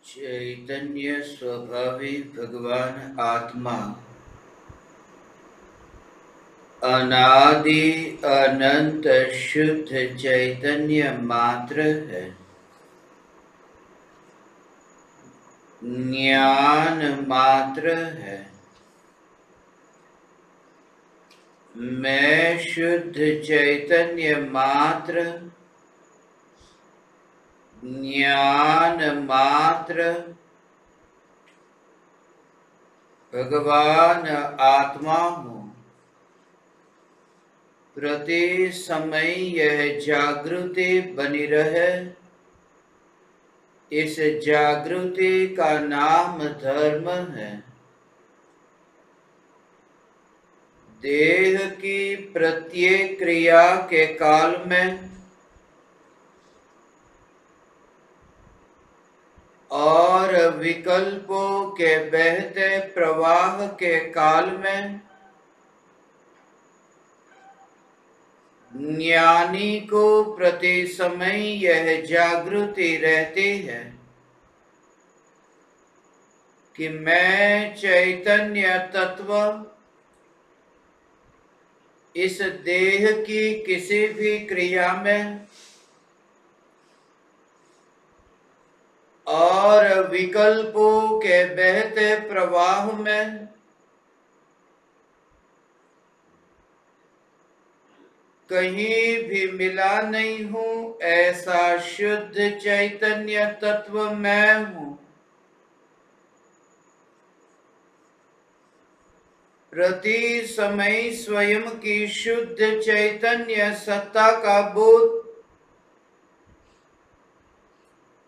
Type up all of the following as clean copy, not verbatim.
चैतन्य स्वभावी भगवान आत्मा अनादि अनंत शुद्ध चैतन्य मात्र है। ज्ञान मात्र है। मैं शुद्ध चैतन्य मात्र, ज्ञान मात्र, भगवान आत्मा हूँ। प्रति समय यह जागृति बनी रहे, इस जागृति का नाम धर्म है। देह की प्रत्येक क्रिया के काल में और विकल्पों के बहते प्रवाह के काल में ज्ञानी को प्रति समय यह जागृति रहती है कि मैं चैतन्य तत्व इस देह की किसी भी क्रिया में और विकल्पों के बहते प्रवाह में कहीं भी मिला नहीं हूँ। ऐसा शुद्ध चैतन्य तत्व मैं हूँ। प्रति समय स्वयं की शुद्ध चैतन्य सत्ता का बोध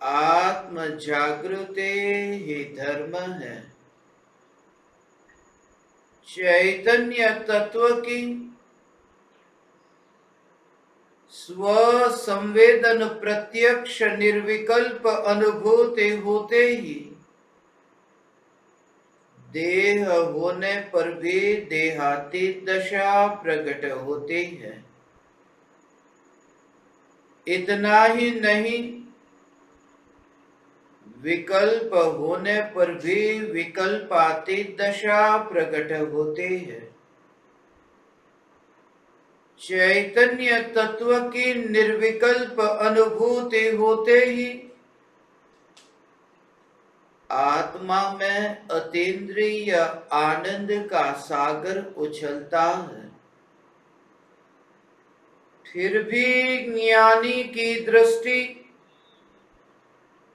आत्म जागृति ही धर्म है। चैतन्य तत्व की स्व संवेदन प्रत्यक्ष निर्विकल्प अनुभूति होते ही देह होने पर भी देहातीत दशा प्रकट होती है। इतना ही नहीं, विकल्प होने पर भी विकल्पातीत दशा प्रकट होती है। चैतन्य तत्व की निर्विकल्प अनुभूति होते ही आत्मा में अतीन्द्रिय आनंद का सागर उछलता है, फिर भी ज्ञानी की दृष्टि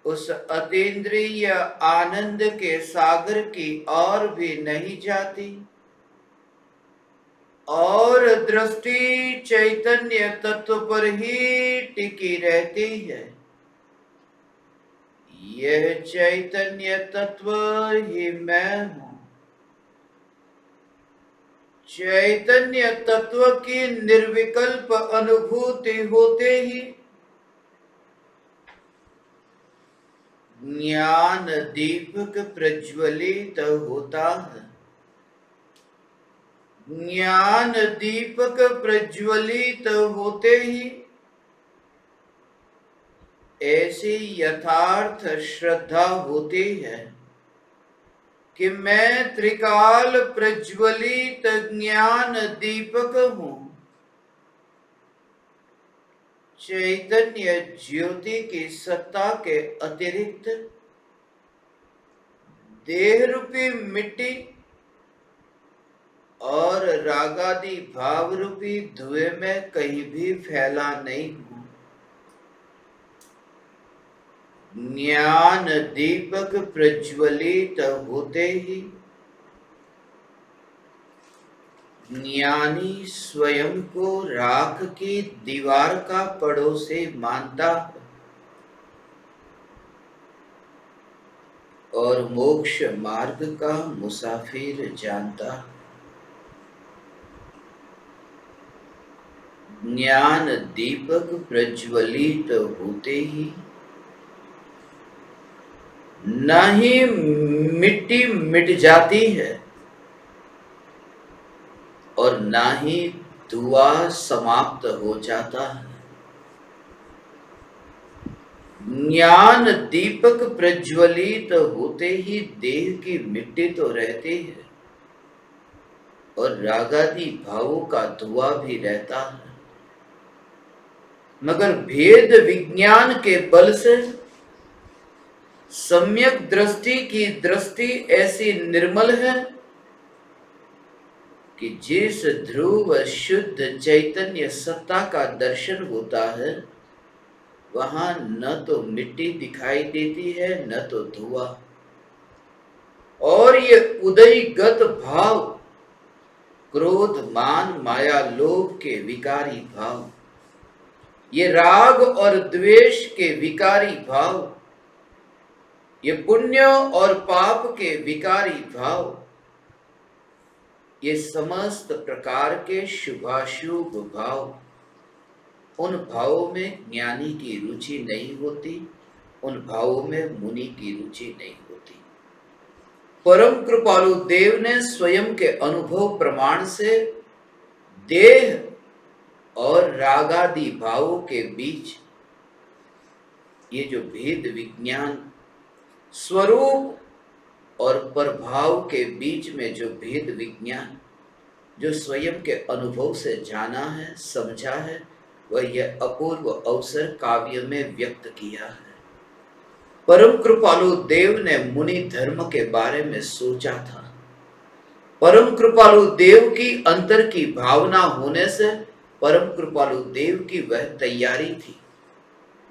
उस अतीन्द्रिय आनंद के सागर की ओर भी नहीं जाती और दृष्टि चैतन्य तत्व पर ही टिकी रहती है। यह चैतन्य तत्व ही मैं हूं। चैतन्य तत्व की निर्विकल्प अनुभूति होते ही ज्ञान दीपक प्रज्वलित होता है। ज्ञान दीपक प्रज्वलित होते ही ऐसी यथार्थ श्रद्धा होती है कि मैं त्रिकाल प्रज्वलित ज्ञान दीपक हूं। चैतन्य ज्योति की सत्ता के अतिरिक्त देह रूपी मिट्टी और रागादि भाव रूपी धुएं में कहीं भी फैला नहीं हूं। ज्ञान दीपक प्रज्वलित होते ही ज्ञानी स्वयं को राख की दीवार का पड़ोसी मानता है और मोक्ष मार्ग का मुसाफिर जानता है। ज्ञान दीपक प्रज्वलित होते ही न ही मिट्टी मिट जाती है और न ही धुआं समाप्त हो जाता है। ज्ञान दीपक प्रज्वलित होते ही देह की मिट्टी तो रहती है और रागादि भावों का धुआं भी रहता है, मगर भेद विज्ञान के बल से सम्यक दृष्टि की दृष्टि ऐसी निर्मल है कि जिस ध्रुव शुद्ध चैतन्य सत्ता का दर्शन होता है वहां न तो मिट्टी दिखाई देती है न तो धुआं, और ये उदयगत भाव क्रोध मान माया लोभ के विकारी भाव, ये राग और द्वेष के विकारी भाव, ये पुण्य और पाप के विकारी भाव, ये समस्त प्रकार के शुभाशुभ भाव, उन भावों में ज्ञानी की रुचि नहीं होती, उन भावों में मुनि की रुचि नहीं होती। परम कृपालु देव ने स्वयं के अनुभव प्रमाण से देह और रागादि भावों के बीच ये जो भेद विज्ञान, स्वरूप और प्रभाव के बीच में जो भेद विज्ञान जो स्वयं के अनुभव से जाना है, समझा है, वह यह अपूर्व अवसर काव्य में व्यक्त किया है। परम कृपालु देव ने मुनि धर्म के बारे में सोचा था। परम कृपालु देव की अंतर की भावना होने से परम कृपालु देव की वह तैयारी थी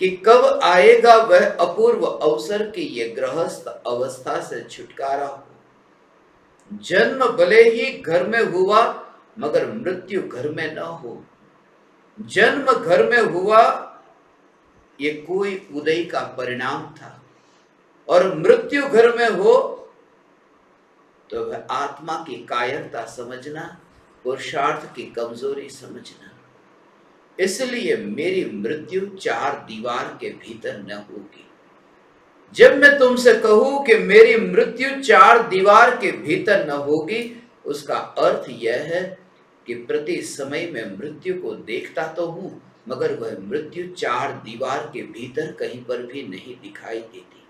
कि कब आएगा वह अपूर्व अवसर की ये गृहस्थ अवस्था से छुटकारा हो। जन्म भले ही घर में हुआ मगर मृत्यु घर में न हो। जन्म घर में हुआ ये कोई उदय का परिणाम था और मृत्यु घर में हो तो वह आत्मा की कायरता समझना, पुरुषार्थ की कमजोरी समझना। इसलिए मेरी मृत्यु चार दीवार के भीतर न होगी। जब मैं तुमसे कहूं कि मेरी मृत्यु चार दीवार के भीतर न होगी, उसका अर्थ यह है कि प्रति समय में मृत्यु को देखता तो हूं मगर वह मृत्यु चार दीवार के भीतर कहीं पर भी नहीं दिखाई देती।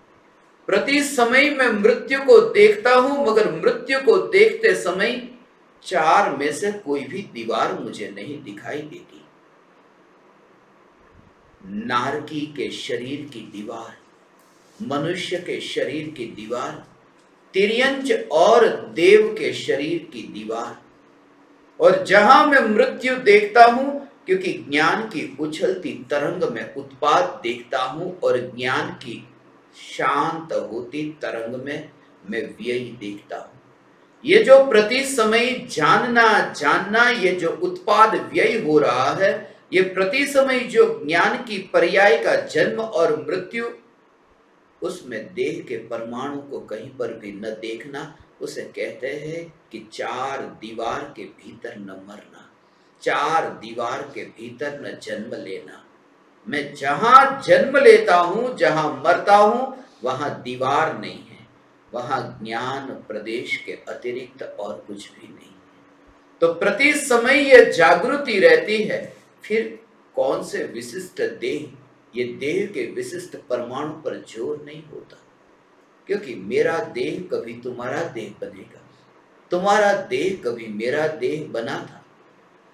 प्रति समय में मृत्यु को देखता हूं मगर मृत्यु को देखते समय चार में से कोई भी दीवार मुझे नहीं दिखाई देती। नारकी के शरीर की दीवार, मनुष्य के शरीर की दीवार, तिर्यंच और देव के शरीर की दीवार। और जहां मैं मृत्यु देखता हूं, क्योंकि ज्ञान की उछलती तरंग में उत्पात देखता हूं, और ज्ञान की शांत होती तरंग में मैं व्यय देखता हूं। ये जो प्रति समय जानना ये जो उत्पाद व्यय हो रहा है, ये प्रति समय जो ज्ञान की पर्याय का जन्म और मृत्यु, उसमें देह के परमाणु को कहीं पर भी न देखना, उसे कहते हैं कि चार दीवार के भीतर न मरना, चार दीवार के भीतर न जन्म लेना। मैं जहां जन्म लेता हूं, जहां मरता हूं, वहां दीवार नहीं है, वहां ज्ञान प्रदेश के अतिरिक्त और कुछ भी नहीं है। तो प्रति समय यह जागृति रहती है। फिर कौन से विशिष्ट देह, ये देह के विशिष्ट परमाणु पर जोर नहीं होता, क्योंकि मेरा देह कभी तुम्हारा देह बनेगा, तुम्हारा देह कभी मेरा देह बना था।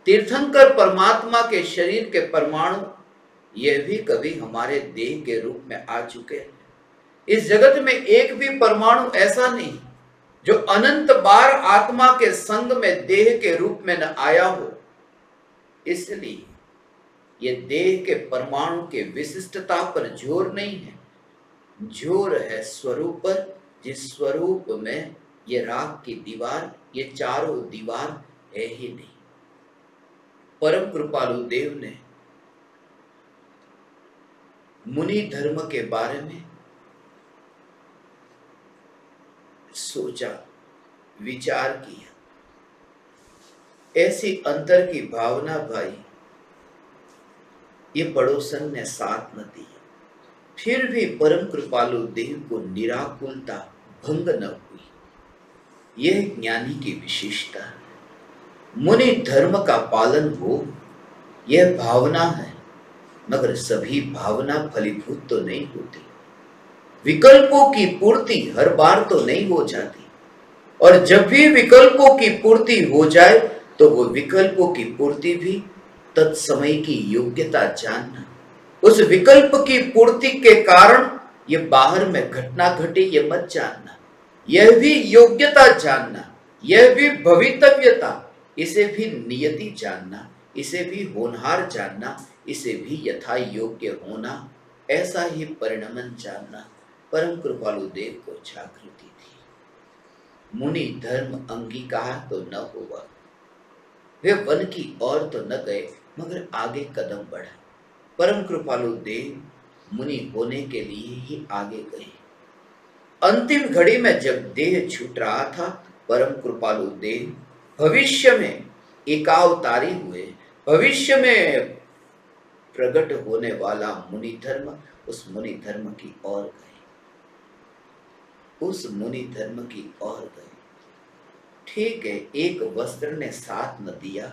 तीर्थंकर परमात्मा के शरीर के परमाणु यह भी कभी हमारे देह के रूप में आ चुके हैं। इस जगत में एक भी परमाणु ऐसा नहीं जो अनंत बार आत्मा के संग में देह के रूप में न आया हो। इसलिए ये देह के परमाणु के विशिष्टता पर जोर नहीं है, जोर है स्वरूप पर, जिस स्वरूप में ये राख की दीवार, ये चारों दीवार है ही नहीं। परम कृपालु देव ने मुनि धर्म के बारे में सोचा, विचार किया। ऐसी अंतर की भावना भाई ये पड़ोसन ने साथ न दिया, फिर भी परम कृपालु देव को निराकुलता भंग न हुई। यह ज्ञानी की विशेषता है। मुनि धर्म का पालन हो, यह भावना है, मगर सभी भावना फलीभूत तो नहीं होती। विकल्पों की पूर्ति हर बार तो नहीं हो जाती, और जब भी विकल्पों की पूर्ति हो जाए तो वो विकल्पों की पूर्ति भी तत्समय की योग्यता जानना, उस विकल्प की पूर्ति के कारण ये बाहर में घटना घटी ये मत जानना, यह भी योग्यता जानना, यह भी भवितव्यता, इसे भी नियति जानना, इसे भी होनहार जानना, इसे भी यथा योग्य होना, ऐसा ही परिणमन जानना परम कृपालु देव को जागृति थी। मुनि धर्म अंगीकार तो न हुआ, वे वन की ओर तो न गए, मगर आगे कदम बढ़ा। परम कृपालु देव मुनि होने के लिए ही आगे गए। अंतिम घड़ी में जब देह छूट रहा था, परम कृपालु देव भविष्य में एकावतारी हुए, भविष्य में प्रकट होने वाला मुनि धर्म, उस मुनि धर्म की ओर गए, उस मुनि धर्म की ओर गए। ठीक है, एक वस्त्र ने साथ न दिया,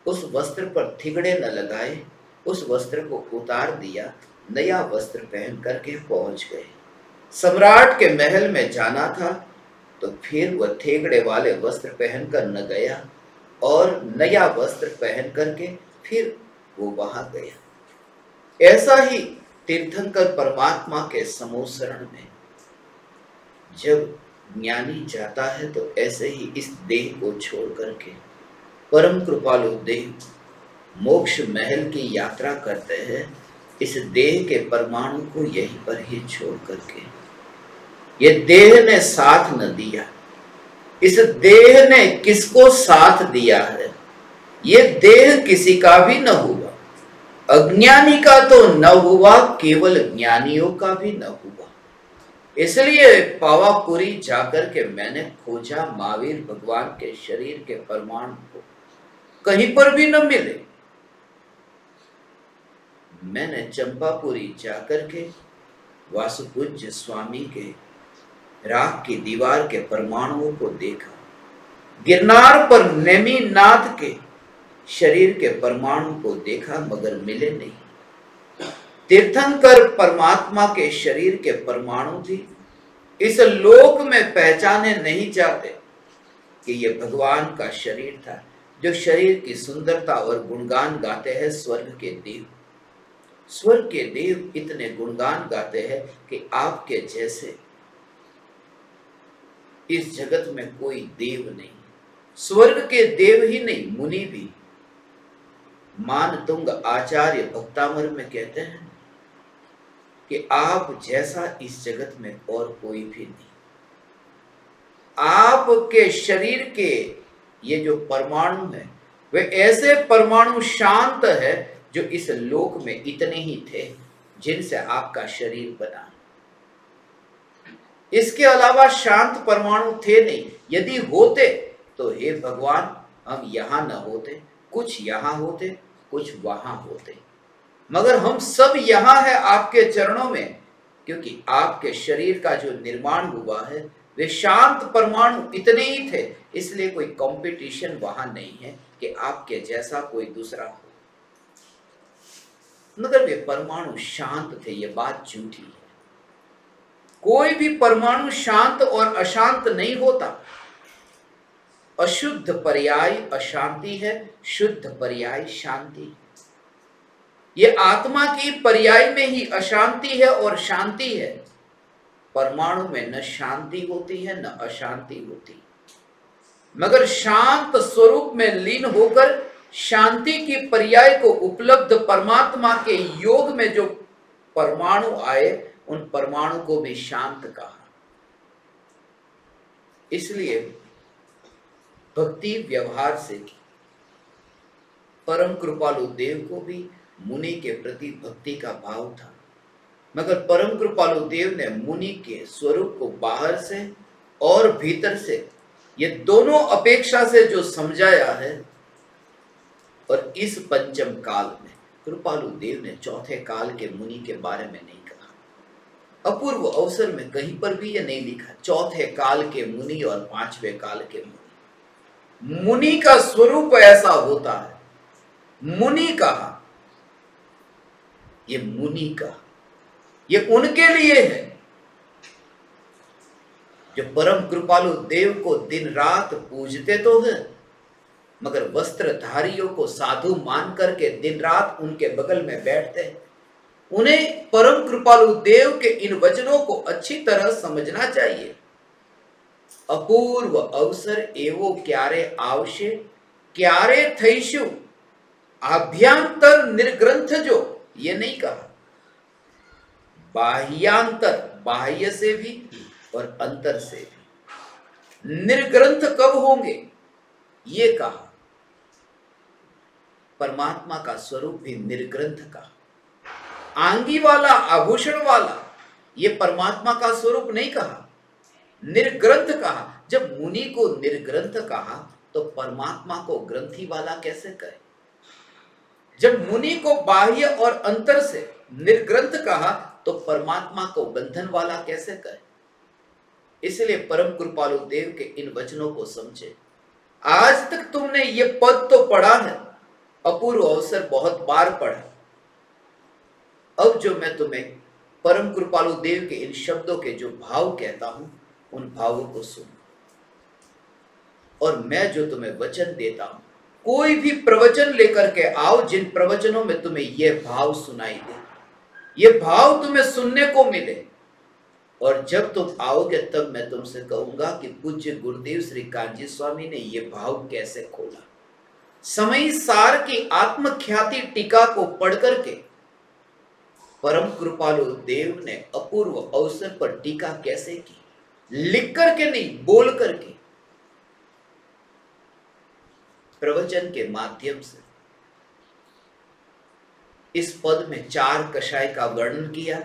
उस वस्त्र पर थिगड़े न लगाए, उस वस्त्र को उतार दिया, नया वस्त्र पहन करके पहुंच गए। सम्राट के महल में जाना था तो फिर वह थेगड़े वाले वस्त्र पहनकर न गया, और नया वस्त्र पहन करके फिर वो वहां गया। ऐसा ही तीर्थंकर परमात्मा के समोसरण में जब ज्ञानी जाता है तो ऐसे ही इस देह को छोड़ करके परम कृपालु देव मोक्ष महल की यात्रा करते हैं, इस देह के परमाणु को यहीं पर ही छोड़ करके। ये देह ने साथ न दिया, इस देह ने किसको साथ दिया है? ये देह किसी का भी न हुआ, अज्ञानी का तो न हुआ, केवल ज्ञानियों का भी न हुआ। इसलिए पावापुरी जाकर के मैंने खोजा महावीर भगवान के शरीर के परमाणु को, कहीं पर भी न मिले। मैंने चंपापुरी जाकर के वासुपूज्य स्वामी के राख की दीवार के परमाणुओं को देखा, गिरनार पर नेमिनाथ के शरीर के परमाणु को देखा, मगर मिले नहीं। तीर्थंकर परमात्मा के शरीर के परमाणु थी, इस लोक में पहचाने नहीं जाते कि यह भगवान का शरीर था, जो शरीर की सुंदरता और गुणगान गाते हैं स्वर्ग के देव। स्वर्ग के देव इतने गुणगान गाते हैं कि आपके जैसे इस जगत में कोई देव नहीं। स्वर्ग के देव ही नहीं, मुनि भी। मानतुंग आचार्य भक्तामर में कहते हैं कि आप जैसा इस जगत में और कोई भी नहीं। आपके शरीर के ये जो परमाणु है वे ऐसे परमाणु शांत है जो इस लोक में इतने ही थे जिनसे आपका शरीर बना। इसके अलावा शांत परमाणु थे नहीं। यदि होते तो हे भगवान हम यहां न होते, कुछ यहां होते, कुछ वहां होते, मगर हम सब यहां है आपके चरणों में, क्योंकि आपके शरीर का जो निर्माण हुआ है वे शांत परमाणु इतने ही थे, इसलिए कोई कंपटीशन वहां नहीं है कि आपके जैसा कोई दूसरा हो। मगर वे परमाणु शांत थे, ये बात झूठी है। कोई भी परमाणु शांत और अशांत नहीं होता। अशुद्ध पर्याय अशांति है, शुद्ध पर्याय शांति है। ये आत्मा की पर्याय में ही अशांति है और शांति है। परमाणु में न शांति होती है न अशांति होती, मगर शांत स्वरूप में लीन होकर शांति की पर्याय को उपलब्ध परमात्मा के योग में जो परमाणु आए उन परमाणु को भी शांत कहा। इसलिए भक्ति व्यवहार से परम कृपालु देव को भी मुनि के प्रति भक्ति का भाव था, मगर परम कृपालु देव ने मुनि के स्वरूप को बाहर से और भीतर से ये दोनों अपेक्षा से जो समझाया है, और इस पंचम काल में कृपालु देव ने चौथे काल के मुनि के बारे में नहीं कहा। अपूर्व अवसर में कहीं पर भी यह नहीं लिखा चौथे काल के मुनि और पांचवें काल के मुनि। मुनि का स्वरूप ऐसा होता है। मुनि कहा, ये मुनि का, ये उनके लिए है जो परम कृपालु देव को दिन रात पूजते तो है, मगर वस्त्रधारियों को साधु मान करके दिन रात उनके बगल में बैठते हैं। उन्हें परम कृपालु देव के इन वचनों को अच्छी तरह समझना चाहिए। अपूर्व अवसर एवो क्यारे आवशे, क्यारे थईशु आभ्यांतर निर्ग्रंथ जो, ये नहीं कहा। बाह्यांतर, बाह्य से भी और अंतर से भी। निर्ग्रंथ कब होंगे ये कहा। परमात्मा का स्वरूप भी निर्ग्रंथ का, आंगी वाला, आभूषण वाला, ये परमात्मा का स्वरूप नहीं कहा, निर्ग्रंथ कहा। जब मुनि को निर्ग्रंथ कहा तो परमात्मा को ग्रंथि वाला कैसे कहे? जब मुनि को बाह्य और अंतर से निर्ग्रंथ कहा तो परमात्मा को बंधन वाला कैसे कहे? इसलिए परम कृपालु देव के इन वचनों को समझे। आज तक तुमने ये पद तो पढ़ा है, अपूर्व अवसर बहुत बार पढ़ा। अब जो मैं तुम्हें परम कृपालु देव के इन शब्दों के जो भाव कहता हूं उन भावों को सुनो, और मैं जो तुम्हें वचन देता हूं, कोई भी प्रवचन लेकर के आओ जिन प्रवचनों में तुम्हें यह भाव सुनाई दे, ये भाव तुम्हें सुनने को मिले। और जब तुम आओगे तब मैं तुमसे कहूंगा कि पूज्य गुरुदेव श्री कांजी स्वामी ने ये भाव कैसे खोला। समय सार की आत्मख्याति टीका को पढ़ करके परम कृपालु देव ने अपूर्व अवसर पर टीका कैसे की, लिख करके नहीं, बोल करके, प्रवचन के माध्यम से। इस पद में 4 कषाय का वर्णन किया।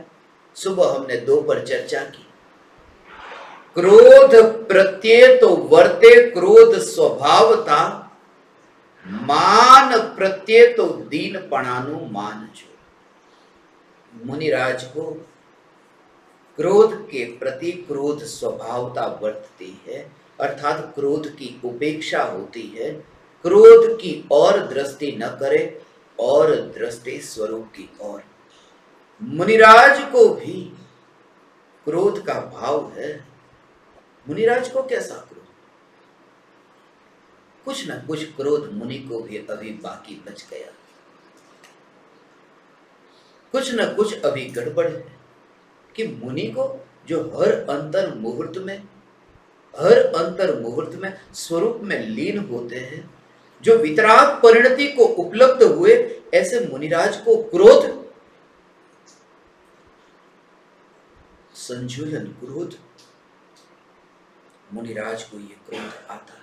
सुबह हमने 2 पर चर्चा की। क्रोध प्रत्यय तो वर्ते क्रोध स्वभावता, मान प्रत्यय तो दीन पणानु मान जो। मुनिराज को क्रोध के प्रति क्रोध स्वभावता वर्तती है, अर्थात क्रोध की उपेक्षा होती है। क्रोध की ओर दृष्टि न करे और दृष्टि स्वरूप की ओर। मुनिराज को भी क्रोध का भाव है। मुनिराज को कैसा क्रोध? कुछ ना कुछ क्रोध मुनि को भी अभी बाकी बच गया। कुछ न कुछ अभी गड़बड़ है कि मुनि को जो हर अंतर मुहूर्त में स्वरूप में लीन होते हैं, जो वितराग परिणति को उपलब्ध हुए, ऐसे मुनिराज को क्रोध, संजुलन क्रोध, मुनिराज को ये क्रोध आता है।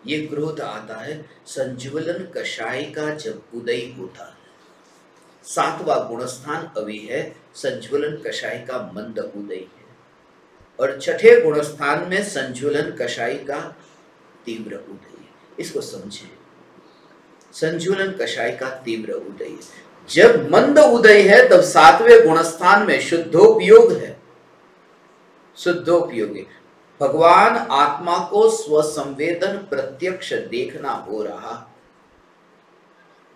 ये क्रोध आता है संज्वलन कषाय का जब उदय होता है। 7वां गुणस्थान अभी है संज्वलन कषाय का मंद उदय है, और 6ठे गुणस्थान में संज्वलन कषाय का तीव्र उदय है। इसको समझे, संज्वलन कषाय का तीव्र उदय है। जब मंद उदय है तब 7वें गुणस्थान में शुद्धोपयोग है। शुद्धोपयोग है, भगवान आत्मा को स्वसंवेदन प्रत्यक्ष देखना हो रहा।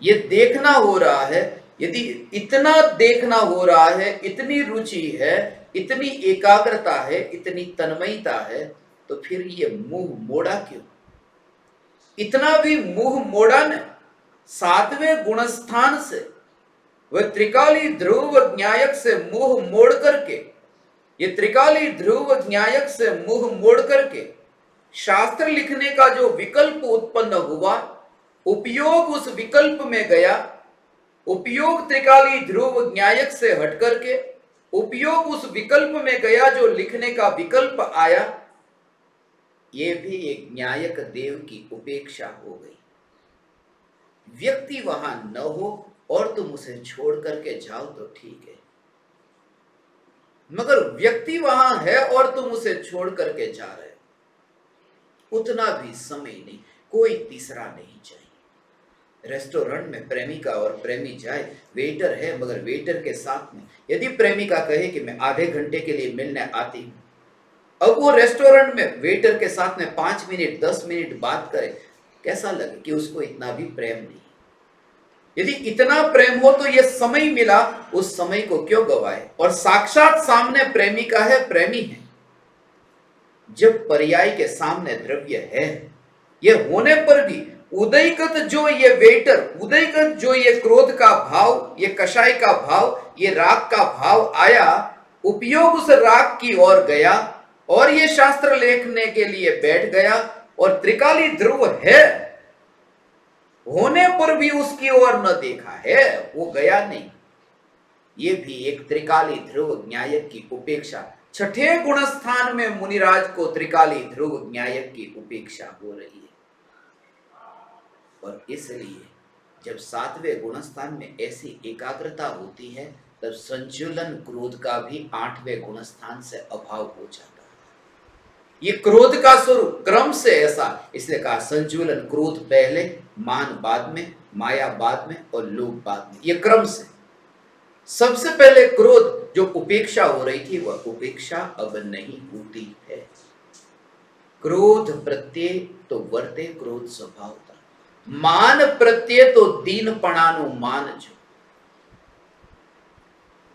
ये देखना हो रहा है, यदि इतना देखना हो रहा है, इतनी रुचि है, इतनी एकाग्रता है, इतनी तन्मयता है, तो फिर ये मुंह मोड़ा क्यों? इतना भी मुंह मोड़ा न। 7वें गुणस्थान से वह त्रिकाली ध्रुव न्यायक से मुंह मोड़ करके, ये त्रिकाली ध्रुव न्यायक से मुंह मोड़ करके शास्त्र लिखने का जो विकल्प उत्पन्न हुआ, उपयोग उस विकल्प में गया। उपयोग त्रिकाली ध्रुव न्यायक से हट करके उपयोग उस विकल्प में गया जो लिखने का विकल्प आया। ये भी एक न्यायक देव की उपेक्षा हो गई। व्यक्ति वहां न हो और तुम उसे छोड़ करके जाओ तो ठीक है, मगर व्यक्ति वहां है और तुम उसे छोड़ करके जा रहे हो, उतना भी समय नहीं, कोई तीसरा नहीं चाहिए। रेस्टोरेंट में प्रेमिका और प्रेमी जाए, वेटर है मगर वेटर के साथ में यदि प्रेमिका कहे कि मैं आधे घंटे के लिए मिलने आती हूं, अब वो रेस्टोरेंट में वेटर के साथ में 5 मिनट 10 मिनट बात करे, कैसा लगे कि उसको इतना भी प्रेम नहीं। यदि इतना प्रेम हो तो ये समय मिला, उस समय को क्यों गवाए? और साक्षात सामने प्रेमिका है, प्रेमी है। जब पर्याय के सामने द्रव्य है, ये होने पर भी उदयगत जो ये वेटर, उदयगत जो ये क्रोध का भाव, ये कषाय का भाव, ये राग का भाव आया, उपयोग उस राग की ओर गया और ये शास्त्र लिखने के लिए बैठ गया, और त्रिकाली ध्रुव है होने पर भी उसकी ओर न देखा है, वो गया नहीं। ये भी एक त्रिकाली ध्रुव न्यायक की उपेक्षा। 6ठे गुणस्थान में मुनिराज को त्रिकाली ध्रुव न्यायक की उपेक्षा हो रही है, और इसलिए जब 7वें गुणस्थान में ऐसी एकाग्रता होती है, तब संजुलन क्रोध का भी 8वें गुणस्थान से अभाव हो जाता है। ये क्रोध का स्वरूप क्रम से ऐसा, इसलिए कहा संजुलन क्रोध पहले, मान बाद में, माया बाद में और लोभ बाद में। ये क्रम से सबसे पहले क्रोध जो उपेक्षा हो रही थी, वह उपेक्षा अब नहीं होती है। क्रोध प्रत्यय तो वर्ते क्रोध स्वभावता, मान प्रत्यय तो दीनपणानु मान जो।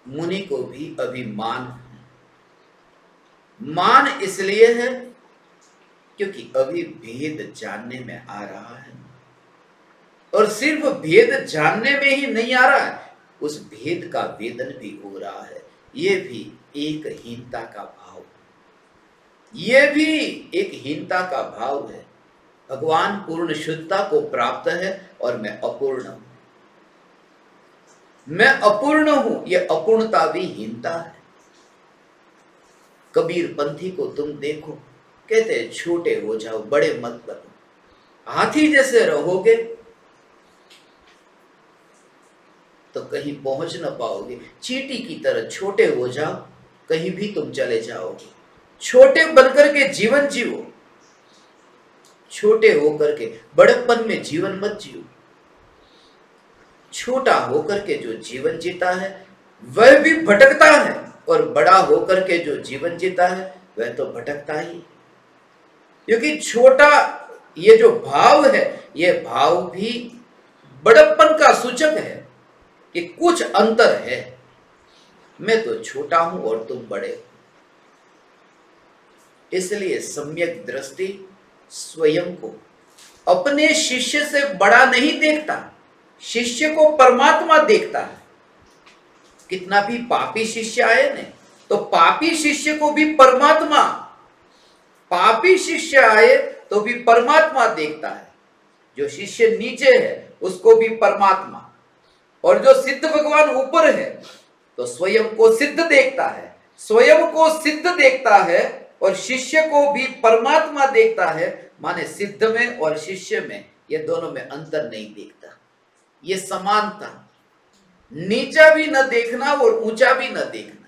मुनि को भी अभी मान इसलिए है क्योंकि अभी भेद जानने में आ रहा है, और सिर्फ भेद जानने में ही नहीं आ रहा है, उस भेद का वेदन भी हो रहा है। ये भी एक हीनता का भाव, ये भी एक हीनता का भाव है। भगवान पूर्ण शुद्धता को प्राप्त है और मैं अपूर्ण हूं, मैं अपूर्ण हूं, यह अपूर्णता भी हीनता है। कबीर पंथी को तुम देखो, कहते हैं छोटे हो जाओ, बड़े मत बनो। हाथी जैसे रहोगे तो कहीं पहुंच न पाओगे, चींटी की तरह छोटे हो जाओ, कहीं भी तुम चले जाओगे। छोटे बनकर के जीवन जियो, छोटे होकर के बड़प्पन में जीवन मत जियो। छोटा होकर के जो जीवन जीता है वह भी भटकता है, और बड़ा होकर के जो जीवन जीता है वह तो भटकता ही, क्योंकि छोटा ये जो भाव है, ये भाव भी बड़प्पन का सूचक है कि कुछ अंतर है। मैं तो छोटा हूं और तुम बड़े हो। इसलिए सम्यक दृष्टि स्वयं को अपने शिष्य से बड़ा नहीं देखता, शिष्य को परमात्मा देखता है। कितना भी पापी शिष्य आए ने, तो पापी शिष्य को भी परमात्मा, पापी शिष्य आए तो भी परमात्मा देखता है। जो शिष्य नीचे है उसको भी परमात्मा, और जो सिद्ध भगवान ऊपर है तो स्वयं को सिद्ध देखता है, स्वयं को सिद्ध देखता है और शिष्य को भी परमात्मा देखता है। माने सिद्ध में और शिष्य में, ये दोनों में अंतर नहीं देखता, ये समानता, नीचा भी न देखना और ऊंचा भी न देखना।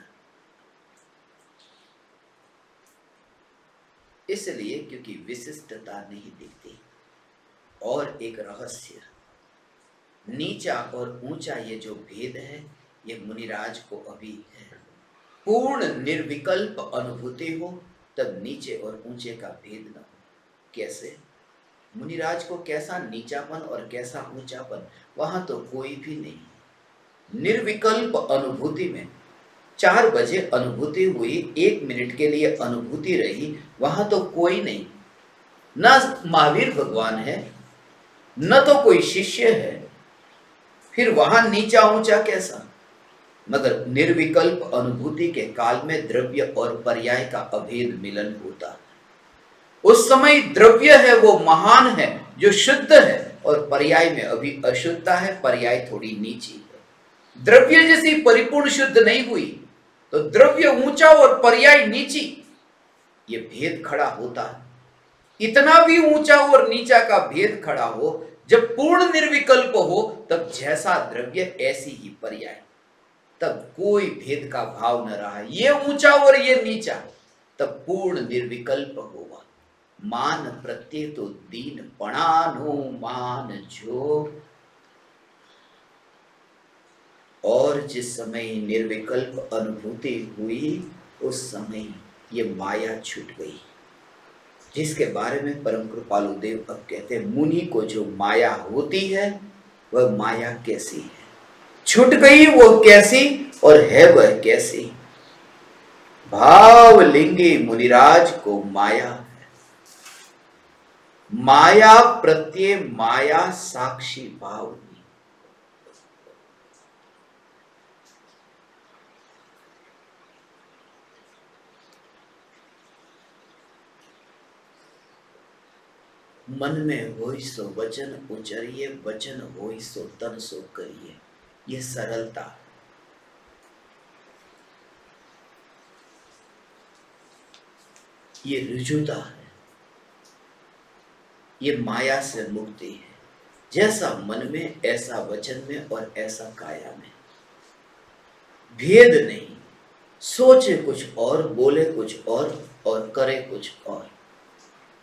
इसलिए क्योंकि विशिष्टता नहीं दिखती। और एक रहस्य, नीचा और ऊंचा ये जो भेद है, ये मुनिराज को अभी है। पूर्ण निर्विकल्प अनुभूति हो तब नीचे और ऊंचे का भेद न हो। कैसे? मुनिराज को कैसा नीचापन और कैसा ऊंचापन, वहां तो कोई भी नहीं। निर्विकल्प अनुभूति में 4 बजे अनुभूति हुई, 1 मिनट के लिए अनुभूति रही, वहां तो कोई नहीं, न महावीर भगवान है, न तो कोई शिष्य है, फिर वहां नीचा ऊंचा कैसा? मगर निर्विकल्प अनुभूति के काल में द्रव्य और पर्याय का अभेद मिलन होता है। उस समय द्रव्य है वो महान है जो शुद्ध है, और पर्याय में अभी अशुद्धता है, पर्याय थोड़ी नीची है। द्रव्य जैसी परिपूर्ण शुद्ध नहीं हुई तो द्रव्य ऊंचा और पर्याय नीची, ये भेद खड़ा होता है। इतना भी ऊंचा और नीचा का भेद खड़ा हो, जब पूर्ण निर्विकल्प हो तब जैसा द्रव्य ऐसी ही पर्याय, तब कोई भेद का भाव न रहा, ये ऊंचा और ये नीचा, तब पूर्ण निर्विकल्प होगा। मान प्रत्यय तो दीन पणानो मान जो। और जिस समय निर्विकल्प अनुभूति हुई उस समय ये माया छूट गई, जिसके बारे में परम कृपालु देव अब कहते हैं, मुनि को जो माया होती है वह माया कैसी है, छूट गई वो कैसी और है वह कैसी। भावलिंगी मुनिराज को माया है, माया प्रत्यय माया साक्षी भाव। मन में होई सो वचन उचरिए, वचन होई सो तन सो करिए, ये सरलता, ये रुजुता है, ये माया से मुक्ति है। जैसा मन में ऐसा वचन में और ऐसा काया में, भेद नहीं, सोचे कुछ और बोले कुछ और करे कुछ और,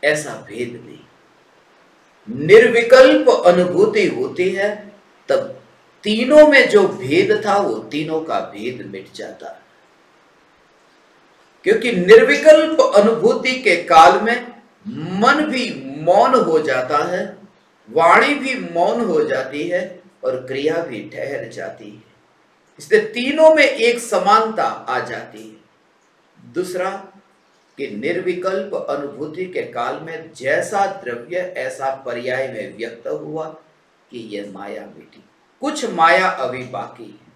ऐसा भेद नहीं। निर्विकल्प अनुभूति होती है तब तीनों में जो भेद था वो तीनों का भेद मिट जाता है। क्योंकि निर्विकल्प अनुभूति के काल में मन भी मौन हो जाता है, वाणी भी मौन हो जाती है और क्रिया भी ठहर जाती है। इसलिए तीनों में एक समानता आ जाती है। दूसरा कि निर्विकल्प अनुभूति के काल में जैसा द्रव्य ऐसा पर्याय में व्यक्त हुआ कि यह माया मिटी। कुछ माया अभी बाकी है,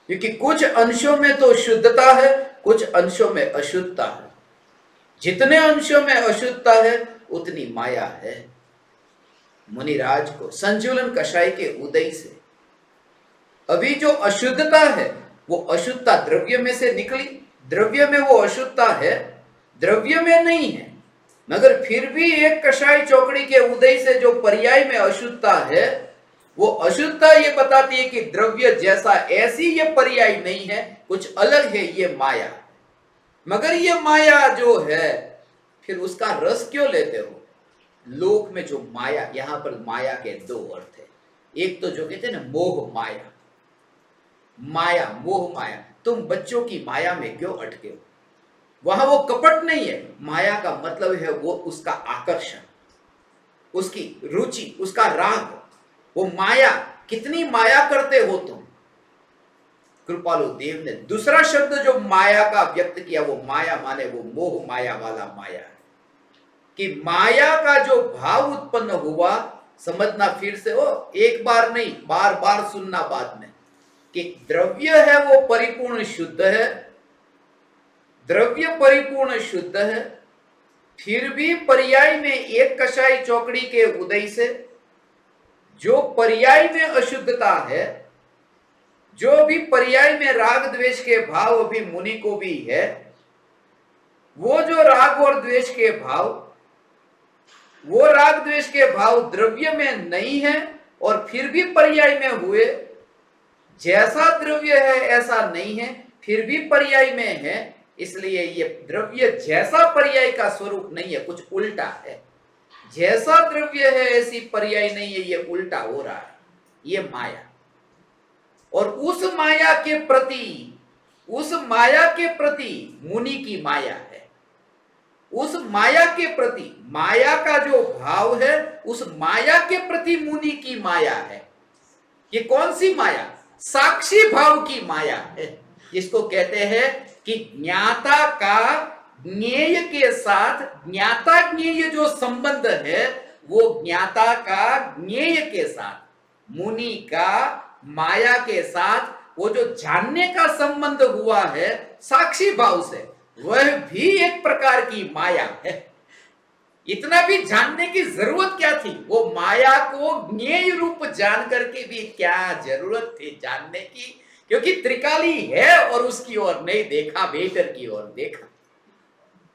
क्योंकि कुछ अंशों में तो शुद्धता है, कुछ अंशों में अशुद्धता है। जितने अंशों में अशुद्धता है उतनी माया है। मुनिराज को संजुलन कषाय के उदय से अभी जो अशुद्धता है वो अशुद्धता द्रव्य में से निकली, द्रव्य में वो अशुद्धता है, द्रव्य में नहीं है, मगर फिर भी एक कषाय चौकड़ी के उदय से जो पर्याय में अशुद्धता है, वो अशुद्धता ये बताती है कि द्रव्य जैसा ऐसी ये पर्याय नहीं है, कुछ अलग है, ये माया। मगर ये माया जो है फिर उसका रस क्यों लेते हो? लोक में जो माया, यहां पर माया के दो अर्थ है। एक तो जो कहते हैं ना मोह माया, माया मोह माया, तुम बच्चों की माया में क्यों अटके हो? वहां वो कपट नहीं है, माया का मतलब है वो उसका आकर्षण, उसकी रुचि, उसका राग, वो माया। कितनी माया करते हो तुम? कृपालु देव ने दूसरा शब्द जो माया का व्यक्त किया वो माया माने वो मोह माया वाला माया है, कि माया का जो भाव उत्पन्न हुआ, समझना फिर से हो, एक बार नहीं बार बार सुनना बाद में। कि द्रव्य है वो परिपूर्ण शुद्ध है, द्रव्य परिपूर्ण शुद्ध है, फिर भी पर्याय में एक कषाय चौकड़ी के उदय से जो पर्याय में अशुद्धता है, जो भी पर्याय में राग द्वेष के भाव भी मुनि को भी है, वो जो राग और द्वेष के भाव, वो राग द्वेष के भाव द्रव्य में नहीं है और फिर भी पर्याय में हुए, जैसा द्रव्य है ऐसा नहीं है, फिर भी पर्याय में है, इसलिए ये द्रव्य जैसा पर्याय का स्वरूप नहीं है, कुछ उल्टा है। जैसा द्रव्य है ऐसी पर्याय नहीं है, ये उल्टा हो रहा है, ये माया। और उस माया के प्रति मुनि की माया है। उस माया के प्रति, माया का जो भाव है, उस माया के प्रति मुनि की माया है। ये कौन सी माया? साक्षी भाव की माया है, जिसको कहते हैं कि ज्ञाता का ज्ञेय के साथ, ज्ञाता ज्ञेय जो संबंध है, वो ज्ञाता का ज्ञेय के साथ, मुनि का माया के साथ वो जो जानने का संबंध हुआ है साक्षी भाव से, वह भी एक प्रकार की माया है। इतना भी जानने की जरूरत क्या थी? वो माया को ज्ञेय रूप जान करके भी क्या जरूरत थी जानने की? क्योंकि त्रिकाली है और उसकी ओर नहीं देखा, वेटर की ओर देखा।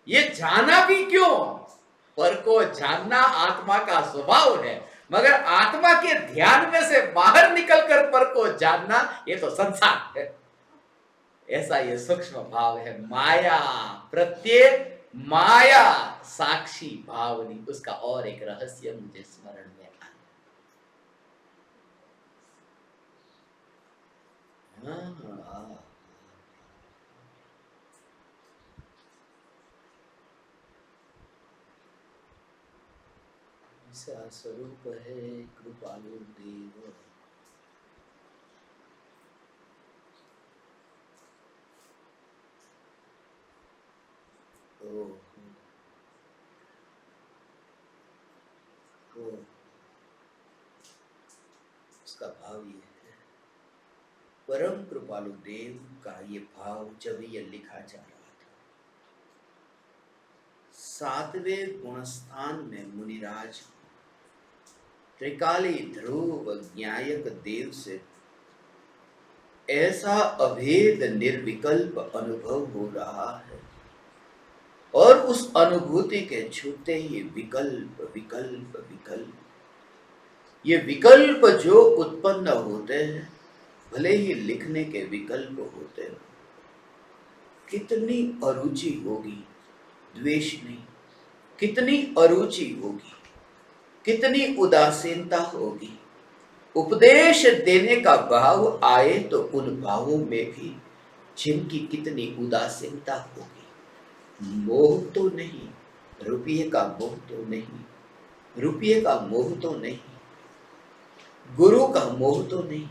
ये जाना भी क्यों? पर को जानना आत्मा का स्वभाव है, मगर आत्मा के ध्यान में से बाहर निकलकर पर को जानना, ये तो संसार है। ऐसा ये सूक्ष्म भाव है। माया प्रत्येक माया साक्षी भावनी, उसका और एक रहस्य मुझे स्मरण में आया। ऐसा स्वरूप है कृपालु देव। उसका भाव ये है, परम कृपालु देव का ये भाव जब ये लिखा जा रहा था, 7वें गुणस्थान में मुनिराज त्रिकाली ध्रुव ज्ञायक देव से ऐसा अभेद निर्विकल्प अनुभव हो रहा है, और उस अनुभूति के छूते ही विकल्प विकल्प विकल्प, ये विकल्प जो उत्पन्न होते हैं, भले ही लिखने के विकल्प होते हैं, कितनी अरुचि होगी, द्वेष नहीं, कितनी अरुचि होगी, कितनी उदासीनता होगी। उपदेश देने का भाव आए तो उन भावों में भी जिनकी कितनी उदासीनता होगी। मोह तो नहीं, रुपये का मोह तो नहीं, रुपये का मोह तो नहीं, गुरु का मोह तो नहीं,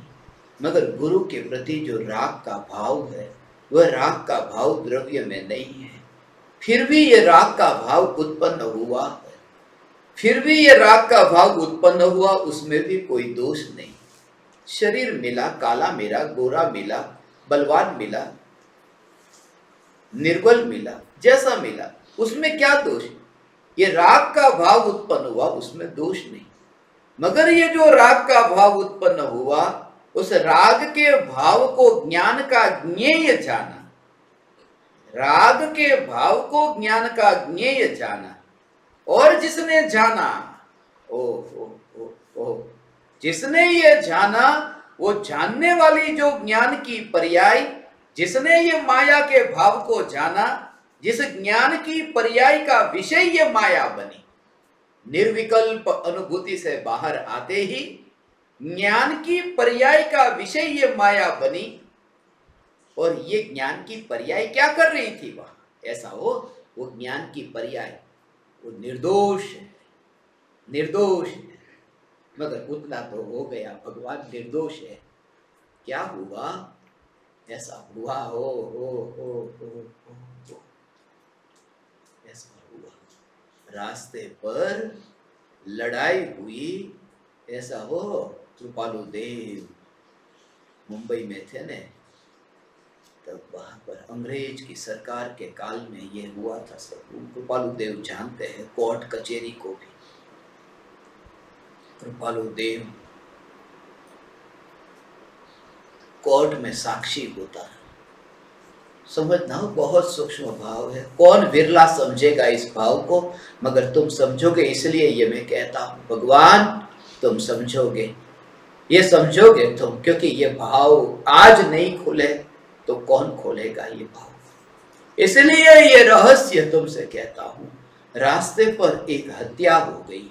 मगर गुरु के प्रति जो राग का भाव है, वह राग का भाव द्रव्य में नहीं है। फिर भी ये राग का भाव उत्पन्न हुआ है, फिर भी ये राग का भाव उत्पन्न हुआ, उसमें भी कोई दोष नहीं। शरीर मिला, काला मिला, गोरा मिला, बलवान मिला, निर्बल मिला, जैसा मिला, उसमें क्या दोष? ये राग का भाव उत्पन्न हुआ, उसमें दोष नहीं। मगर ये जो राग का भाव उत्पन्न हुआ, उस राग के भाव को ज्ञान का ज्ञेय जाना, राग के भाव को ज्ञान का ज्ञेय जाना, और जिसने जाना, जिसने ये जाना, वो जानने वाली जो ज्ञान की पर्याय, जिसने ये माया के भाव को जाना, जिस ज्ञान की पर्याय का विषय ये माया बनी, निर्विकल्प अनुभूति से बाहर आते ही ज्ञान की पर्याय का विषय ये माया बनी। और ये ज्ञान की पर्याय क्या कर रही थी वहां? ऐसा हो, वो ज्ञान की पर्याय वो निर्दोष है, निर्दोष है। मगर उतना तो हो गया, भगवान निर्दोष है। क्या हुआ? ऐसा हुआ हो, ऐसा हुआ। रास्ते पर लड़ाई हुई, ऐसा हो। कृपालु देव मुंबई में थे ने, तब वहां पर अंग्रेज की सरकार के काल में ये हुआ था। सब कृपालु देव जानते हैं, कोर्ट कचहरी को भी। कृपालु देव कोर्ट में साक्षी होता है। समझना बहुत सूक्ष्म भाव है, कौन विरला समझेगा इस भाव को, मगर तुम समझोगे, इसलिए ये मैं कहता हूं भगवान तुम समझोगे, ये समझोगे तुम, क्योंकि ये भाव आज नहीं खुले तो कौन खोलेगा ये भाव। इसलिए ये रहस्य तुमसे कहता हूं। रास्ते पर एक हत्या हो गई,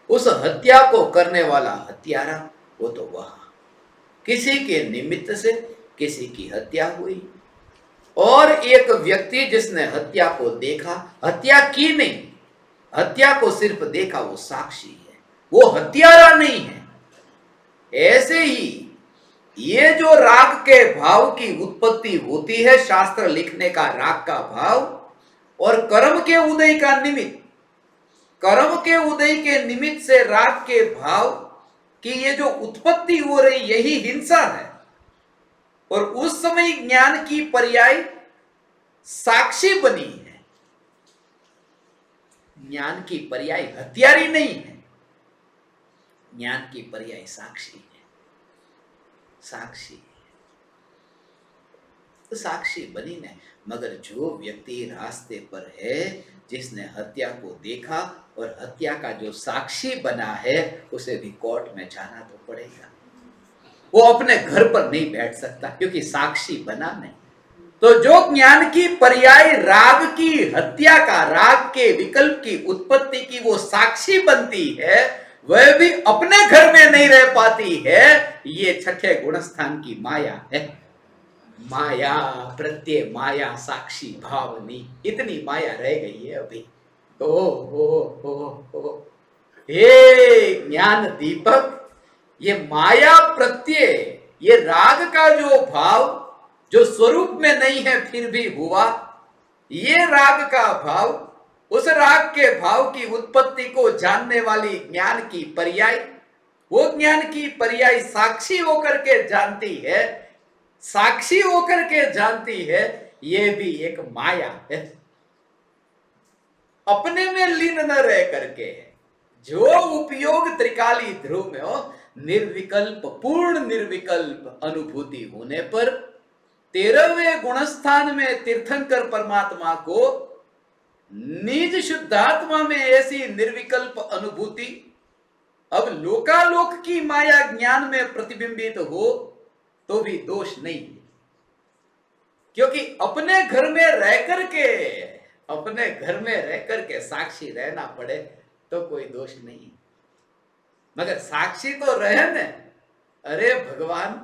उस हत्या को करने वाला हत्यारा वो तो वहां किसी के निमित्त से किसी की हत्या हुई, और एक व्यक्ति जिसने हत्या को देखा, हत्या की नहीं, हत्या को सिर्फ देखा, वो साक्षी है, वो हत्यारा नहीं है। ऐसे ही ये जो राग के भाव की उत्पत्ति होती है, शास्त्र लिखने का राग का भाव, और कर्म के उदय का निमित्त, कर्म के उदय के निमित्त से राग के भाव की ये जो उत्पत्ति हो रही, यही हिंसा है। और उस समय ज्ञान की पर्याय साक्षी बनी है, ज्ञान की पर्याय हत्यारी नहीं है, ज्ञान की पर्याय साक्षी है, साक्षी तो साक्षी बनी ने। मगर जो व्यक्ति रास्ते पर है, जिसने हत्या को देखा और हत्या का जो साक्षी बना है, उसे भी कोर्ट में जाना तो पड़ेगा। वो अपने घर पर नहीं बैठ सकता, क्योंकि साक्षी बना नहीं। तो जो ज्ञान की पर्याय राग की हत्या का, राग के विकल्प की उत्पत्ति की वो साक्षी बनती है, वह भी अपने घर में नहीं रह पाती है। ये छठे गुणस्थान की माया है। माया प्रत्यय माया साक्षी भावनी, इतनी माया रह गई है अभी। हो हे ज्ञान दीपक, ये माया प्रत्यय, ये राग का जो भाव जो स्वरूप में नहीं है फिर भी हुआ, ये राग का भाव, उस राग के भाव की उत्पत्ति को जानने वाली ज्ञान की पर्याय, वो ज्ञान की पर्याय साक्षी होकर के जानती है, साक्षी होकर के जानती है, ये भी एक माया है। अपने में लीन न रह करके, जो उपयोग त्रिकाली ध्रुव में हो, निर्विकल्प पूर्ण निर्विकल्प अनुभूति होने पर 13वें गुणस्थान में तीर्थंकर परमात्मा को निज शुद्धात्मा में ऐसी निर्विकल्प अनुभूति अब लोकालोक की माया ज्ञान में प्रतिबिंबित हो तो भी दोष नहीं, क्योंकि अपने घर में रह करके, अपने घर में रह करके साक्षी रहना पड़े तो कोई दोष नहीं। मगर साक्षी तो रहे न, अरे भगवान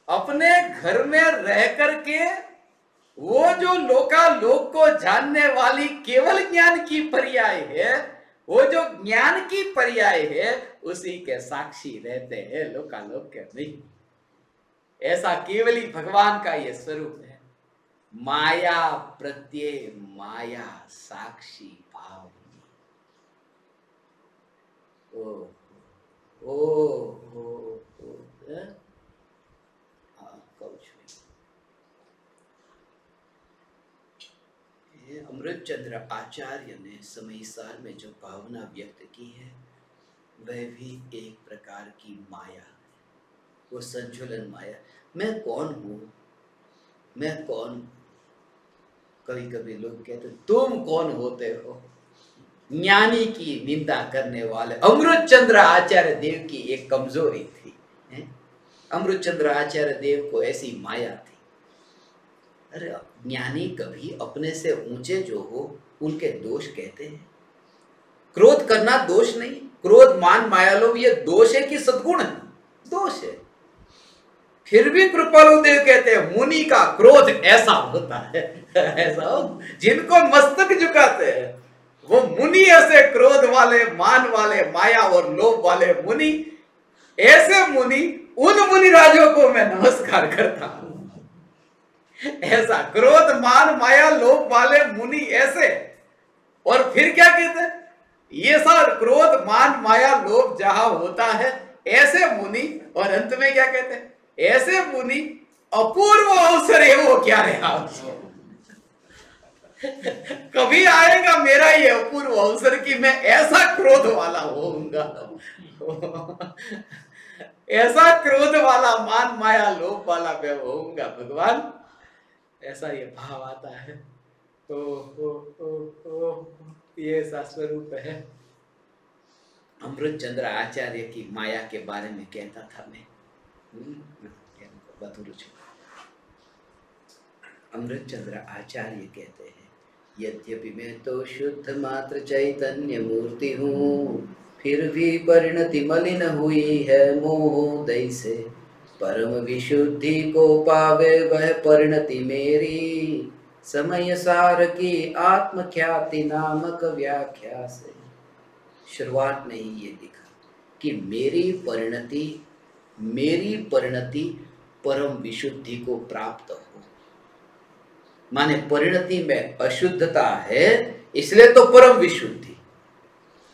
अपने घर में रह करके वो जो लोकालोक को जानने वाली केवल ज्ञान की पर्याय है, वो जो ज्ञान की पर्याय है, उसी के साक्षी रहते हैं, लोकालोक के नहीं। ऐसा केवल ही भगवान का ये स्वरूप है। माया प्रत्यय माया साक्षी भाव। ओ ओ ओ अमृत चंद्र आचार्य ने समयसार में जो भावना व्यक्त की है, वह भी एक प्रकार की माया है, वो संचलन माया। मैं कौन हूं, मैं कौन, कभी कभी लोग कहते तुम कौन होते हो, ज्ञानी की निंदा करने वाले। अमृत चंद्र आचार्य देव की एक कमजोरी थी, अमृत चंद्र आचार्य देव को ऐसी माया थी। अरे ज्ञानी कभी अपने से ऊंचे जो हो उनके दोष कहते हैं। क्रोध करना दोष नहीं, क्रोध मान माया लोभ ये दोष है कि सद्गुण है? दोष है। फिर भी कृपालु देव कहते हैं मुनि का क्रोध ऐसा होता है, ऐसा हो, जिनको मस्तक झुकाते हैं वो मुनि, ऐसे क्रोध वाले, मान वाले, माया और लोभ वाले मुनि, ऐसे मुनि, उन मुनि राजों को मैं नमस्कार करता हूं। ऐसा क्रोध मान माया लोभ वाले मुनि ऐसे, और फिर क्या कहते हैं, ये सब क्रोध मान माया लोभ जहां होता है ऐसे मुनि, और अंत में क्या कहते हैं, ऐसे मुनि अपूर्व अवसर है वो क्या रहा। कभी आएगा मेरा ये अपूर्व अवसर कि मैं ऐसा क्रोध वाला होऊंगा, ऐसा क्रोध वाला, मान माया लोभ वाला मैं होऊंगा भगवान, ऐसा ये भाव आता है। ये ऐसा स्वरूप है। अमृत चंद्र आचार्य की माया के बारे में कहता था मैं, अमृत चंद्र आचार्य कहते हैं, यद्यपि मैं तो शुद्ध मात्र चैतन्य मूर्ति हूँ, फिर भी परिणति मलिन हुई है मोहोदय से। परम विशुद्धि को पावे वह परिणति मेरी, समय सार की आत्मख्याति नामक व्याख्या से। शुरुआत में ही ये लिखा कि मेरी परिणति परम विशुद्धि को प्राप्त हो। माने परिणति में अशुद्धता है, इसलिए तो परम विशुद्धि।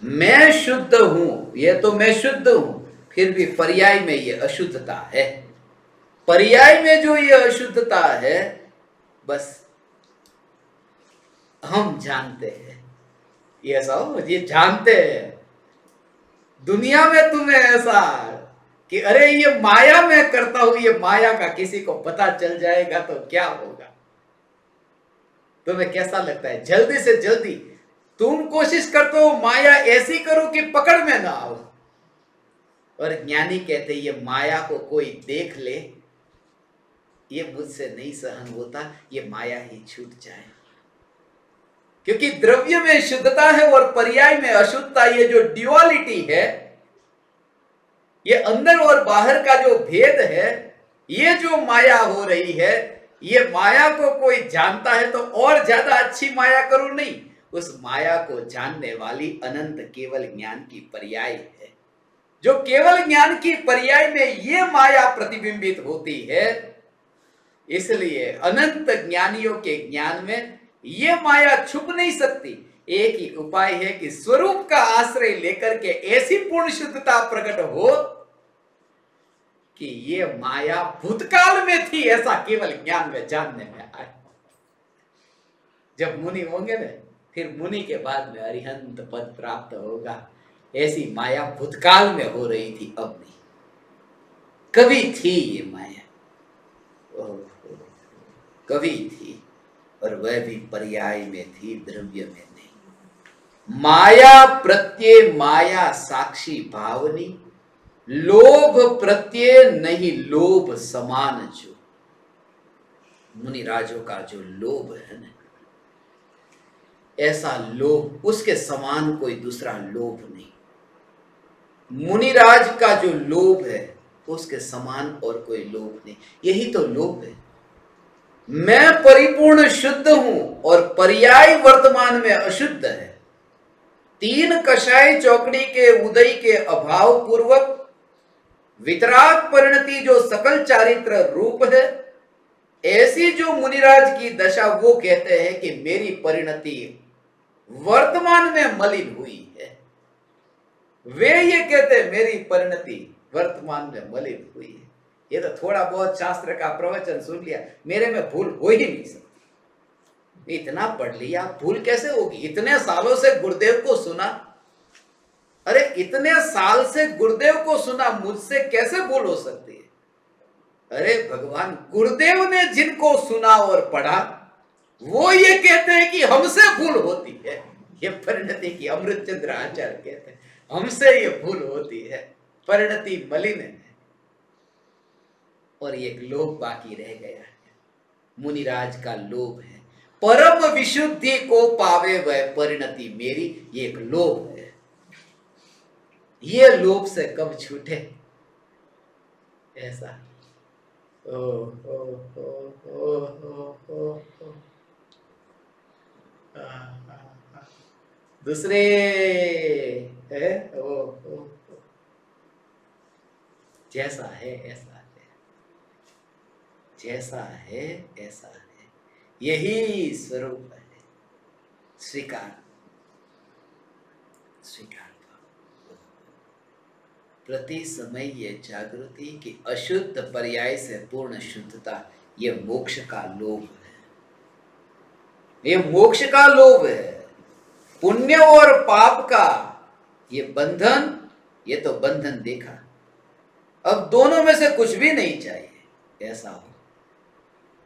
मैं शुद्ध हूं, ये तो मैं शुद्ध हूं, फिर भी पर्याय में ये अशुद्धता है। पर्याय में जो ये अशुद्धता है, बस हम जानते हैं, ये सब ये जानते हैं। दुनिया में तुम्हें ऐसा कि अरे ये माया में करता हूं, ये माया का किसी को पता चल जाएगा तो क्या होगा। तुम्हें कैसा लगता है? जल्दी से जल्दी तुम कोशिश करते हो माया ऐसी करो कि पकड़ में ना आओ, और ज्ञानी कहते ये माया को कोई देख ले, ये मुझसे नहीं सहन होता, ये माया ही छूट जाए। क्योंकि द्रव्य में शुद्धता है और पर्याय में अशुद्धता, ये जो ड्युअलिटी है, ये अंदर और बाहर का जो भेद है, ये जो माया हो रही है, ये माया को कोई जानता है तो और ज्यादा अच्छी माया करो नहीं, उस माया को जानने वाली अनंत केवल ज्ञान की पर्याय है। जो केवल ज्ञान की पर्याय में ये माया प्रतिबिंबित होती है, इसलिए अनंत ज्ञानियों के ज्ञान में ये माया छुप नहीं सकती। एक ही उपाय है कि स्वरूप का आश्रय लेकर के ऐसी पूर्ण शुद्धता प्रकट हो कि ये माया भूतकाल में थी, ऐसा केवल ज्ञान में जानने में आए। जब मुनि होंगे ना, फिर मुनि के बाद में अरिहंत पद प्राप्त होगा। ऐसी माया भूतकाल में हो रही थी, अब नहीं, कभी थी ये माया, कभी थी, और वह भी पर्याय में थी, द्रव्य में नहीं। माया प्रत्यय माया साक्षी भावनी, लोभ प्रत्यय नहीं लोभ समान जो। मुनिराजों का जो लोभ है ना, ऐसा लोभ, उसके समान कोई दूसरा लोभ नहीं। मुनिराज का जो लोभ है, उसके समान और कोई लोभ नहीं। यही तो लोभ है। मैं परिपूर्ण शुद्ध हूं और पर्याय वर्तमान में अशुद्ध है। तीन कषाय चौकड़ी के उदय के अभाव पूर्वक वितराग परिणति जो सकल चारित्र रूप है, ऐसी जो मुनिराज की दशा, वो कहते हैं कि मेरी परिणति वर्तमान में मलिन हुई है। वे ये कहते हैं मेरी परिणति वर्तमान में मलिन हुई है। ये तो थोड़ा बहुत शास्त्र का प्रवचन सुन लिया, मेरे में भूल हो ही नहीं सकती। इतना पढ़ लिया, भूल कैसे होगी? इतने सालों से गुरुदेव को सुना, अरे इतने साल से गुरुदेव को सुना, मुझसे कैसे भूल हो सकती है? अरे भगवान, गुरुदेव ने जिनको सुना और पढ़ा, वो ये कहते हैं कि हमसे भूल होती है। ये परिणति की अमृत चंद्र आचार्य कहते हैं, हमसे ये भूल होती है, परिणति मलिन है। और एक लोभ बाकी रह गया है, मुनिराज का लोभ है। परम विशुद्धि को पावे वह परिणति मेरी, ये एक लोभ है। ये लोभ से कब छूटे? ऐसा ओ ओ ओ ओ ओ ओ ओ दूसरे है ओ ओ जैसा है ऐसा है, जैसा है ऐसा है, यही स्वरूप है। स्वीकार स्वीकार। प्रति समय ये जागृति कि अशुद्ध पर्याय से पूर्ण शुद्धता, ये मोक्ष का लोभ है, ये मोक्ष का लोभ है। पुण्य और पाप का ये बंधन, ये तो बंधन देखा, अब दोनों में से कुछ भी नहीं चाहिए, ऐसा हो।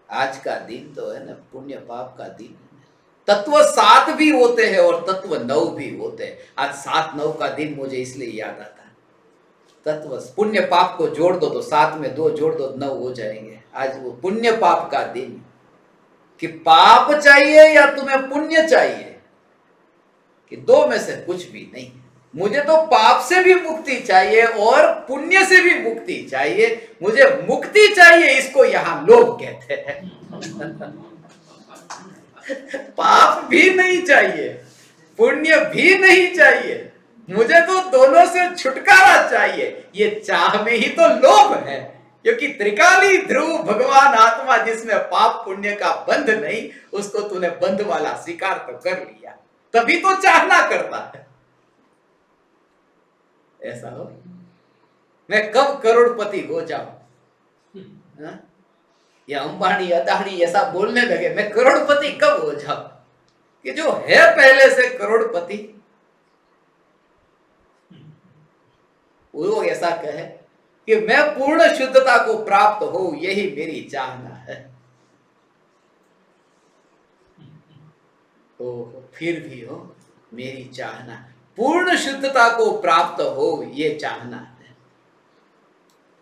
आज का दिन तो है ना पुण्य पाप का दिन, तत्व 7 भी होते हैं और तत्व 9 भी होते हैं। आज 7-9 का दिन मुझे इसलिए याद आता है, तत्व पुण्य पाप को जोड़ दो तो 7 में 2 जोड़ दो 9 हो जाएंगे। आज वो पुण्य पाप का दिन, कि पाप चाहिए या तुम्हें पुण्य चाहिए, कि 2 में से कुछ भी नहीं। मुझे तो पाप से भी मुक्ति चाहिए और पुण्य से भी मुक्ति चाहिए, मुझे मुक्ति चाहिए, इसको यहां लोभ कहते हैं। पाप भी नहीं चाहिए, पुण्य भी नहीं चाहिए, मुझे तो दोनों से छुटकारा चाहिए। ये चाह में ही तो लोभ है, क्योंकि त्रिकाली ध्रुव भगवान आत्मा जिसमें पाप पुण्य का बंध नहीं, उसको तूने बंध वाला स्वीकार तो कर लिया, तभी तो चाहना करता है। ऐसा हो, मैं कब करोड़पति हो जाऊं, ये अंबानी अदानी ऐसा बोलने लगे, मैं करोड़पति कब हो जाऊं, कि जो है पहले से करोड़पति वो ऐसा कहे कि मैं पूर्ण शुद्धता को प्राप्त हो, यही मेरी चाहना है। तो फिर भी हो मेरी चाहना, पूर्ण शुद्धता को प्राप्त हो ये चाहना है।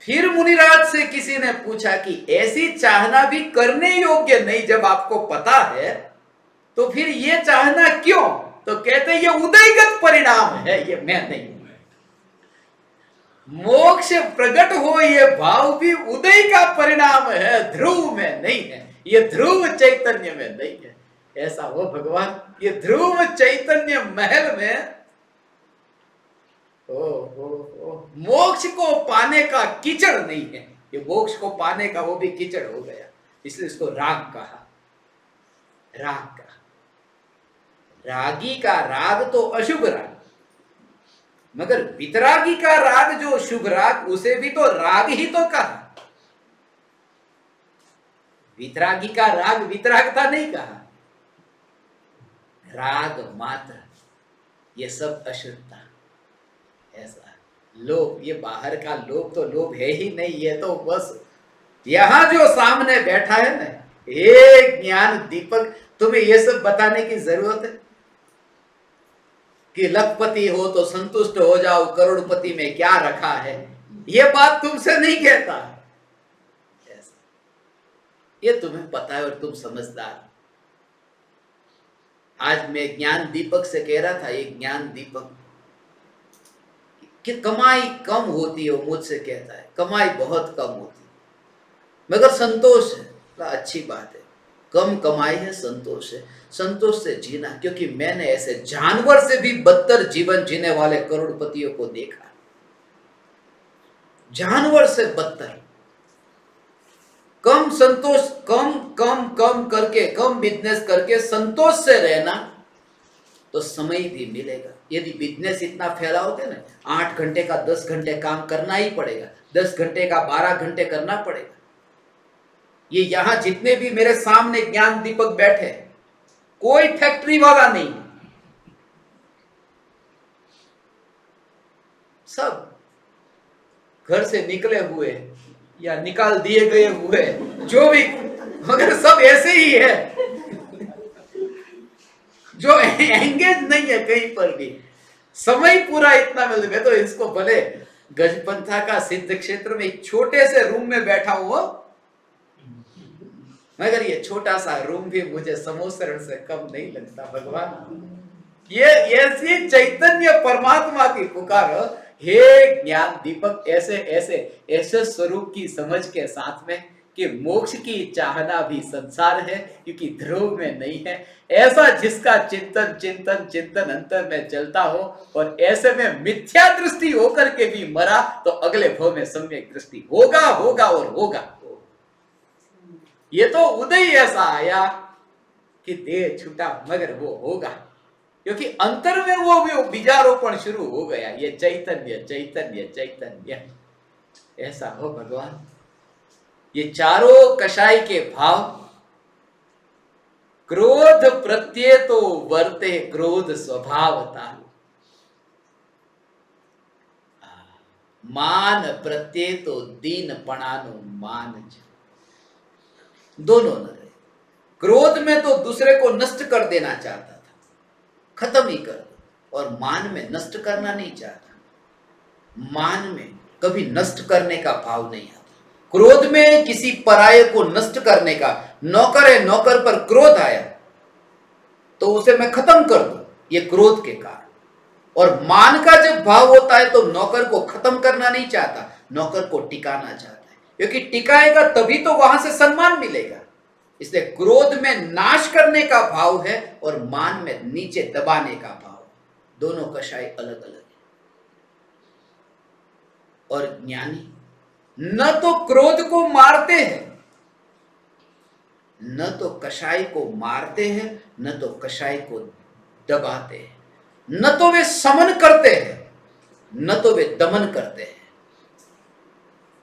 फिर मुनिराज से किसी ने पूछा कि ऐसी चाहना भी करने योग्य नहीं, जब आपको पता है तो फिर ये चाहना क्यों? तो कहते ये उदयगत परिणाम है, ये मैं नहीं। मोक्ष प्रकट हो ये भाव भी उदय का परिणाम है, ध्रुव में नहीं है, ये ध्रुव चैतन्य में नहीं है। ऐसा हो भगवान, ये ध्रुव चैतन्य महल में मोक्ष को पाने का कीचड़ नहीं है, ये मोक्ष को पाने का वो भी कीचड़ हो गया, इसलिए इसको राग कहा। राग कहा, रागी का राग तो अशुभ राग, मगर वितरागी का राग जो शुभ राग, उसे भी तो राग ही तो कहा। वितरागी का राग वितरागता नहीं कहा, राग मात्र, ये सब अशुद्धता। ऐसा लोभ, ये बाहर का लोभ तो लोभ है ही नहीं, ये तो बस यहां जो सामने बैठा है ना, एक ज्ञान दीपक, तुम्हें ये सब बताने की जरूरत है कि लखपति हो तो संतुष्ट हो जाओ, करोड़पति में क्या रखा है, ये बात तुमसे नहीं कहता। ये तुम्हें पता है और तुम समझदार। आज मैं ज्ञान दीपक से कह रहा था, ये ज्ञान दीपक कि कमाई कम होती है, मुझसे कहता है कमाई बहुत कम होती है, मगर संतोष है, अच्छी बात है, कम कमाई है, संतोष है, संतोष से जीना। क्योंकि मैंने ऐसे जानवर से भी बदतर जीवन जीने वाले करोड़पतियों को देखा, जानवर से बदतर। कम संतोष, कम कम कम करके, कम बिजनेस करके संतोष से रहना तो समय भी मिलेगा। यदि बिजनेस इतना फैला होता है ना, 8 घंटे का 10 घंटे काम करना ही पड़ेगा, 10 घंटे का 12 घंटे करना पड़ेगा। ये यहां जितने भी मेरे सामने ज्ञान दीपक बैठे, कोई फैक्ट्री वाला नहीं, सब घर से निकले हुए या निकाल दिए गए हुए, जो भी, मगर सब ऐसे ही है, जो एंगेज नहीं है कहीं पर भी। समय पूरा इतना मिल गया, तो इसको भले गजपंथा का सिद्ध क्षेत्र में एक छोटे से रूम में बैठा हुआ, मगर ये छोटा सा रूम भी मुझे समोसरण से कम नहीं लगता। भगवान, ये ऐसी चैतन्य परमात्मा की पुकार, हे ज्ञान दीपक, ऐसे ऐसे ऐसे स्वरूप की समझ के साथ में कि मोक्ष की चाहना भी संसार है, क्योंकि ध्रुव में नहीं है। ऐसा जिसका चिंतन चिंतन चिंतन अंतर में चलता हो, और ऐसे में मिथ्या दृष्टि होकर के भी मरा, तो अगले भव में सम्यक दृष्टि होगा होगा और होगा। ये तो उदय ऐसा आया कि देह छूटा, मगर वो होगा। क्योंकि अंतर में वो बीजारोपण शुरू हो गया, ये चैतन्य चैतन्य चैतन्य। ऐसा हो भगवान, ये चारों कषाय के भाव, क्रोध प्रत्यय तो वर्ते क्रोध स्वभावता, मान प्रत्यय तो दीन पणानु मान, दोनों न रहे। क्रोध में तो दूसरे को नष्ट कर देना चाहता था, खत्म ही कर दो, और मान में नष्ट करना नहीं चाहता। मान में कभी नष्ट करने का भाव नहीं आता। क्रोध में किसी पराये को नष्ट करने का, नौकर है, नौकर पर क्रोध आया तो उसे मैं खत्म कर दूं, ये क्रोध के कारण। और मान का जब भाव होता है तो नौकर को खत्म करना नहीं चाहता, नौकर को टिकाना चाहता है, क्योंकि टिकाएगा तभी तो वहां से सम्मान मिलेगा। इसलिए क्रोध में नाश करने का भाव है और मान में नीचे दबाने का भाव। दोनों कषाय अलग अलग है। और ज्ञानी न तो क्रोध को मारते हैं, न तो कषाय को मारते हैं, न तो कषाय को दबाते हैं, न तो वे समन करते हैं, न तो वे दमन करते हैं।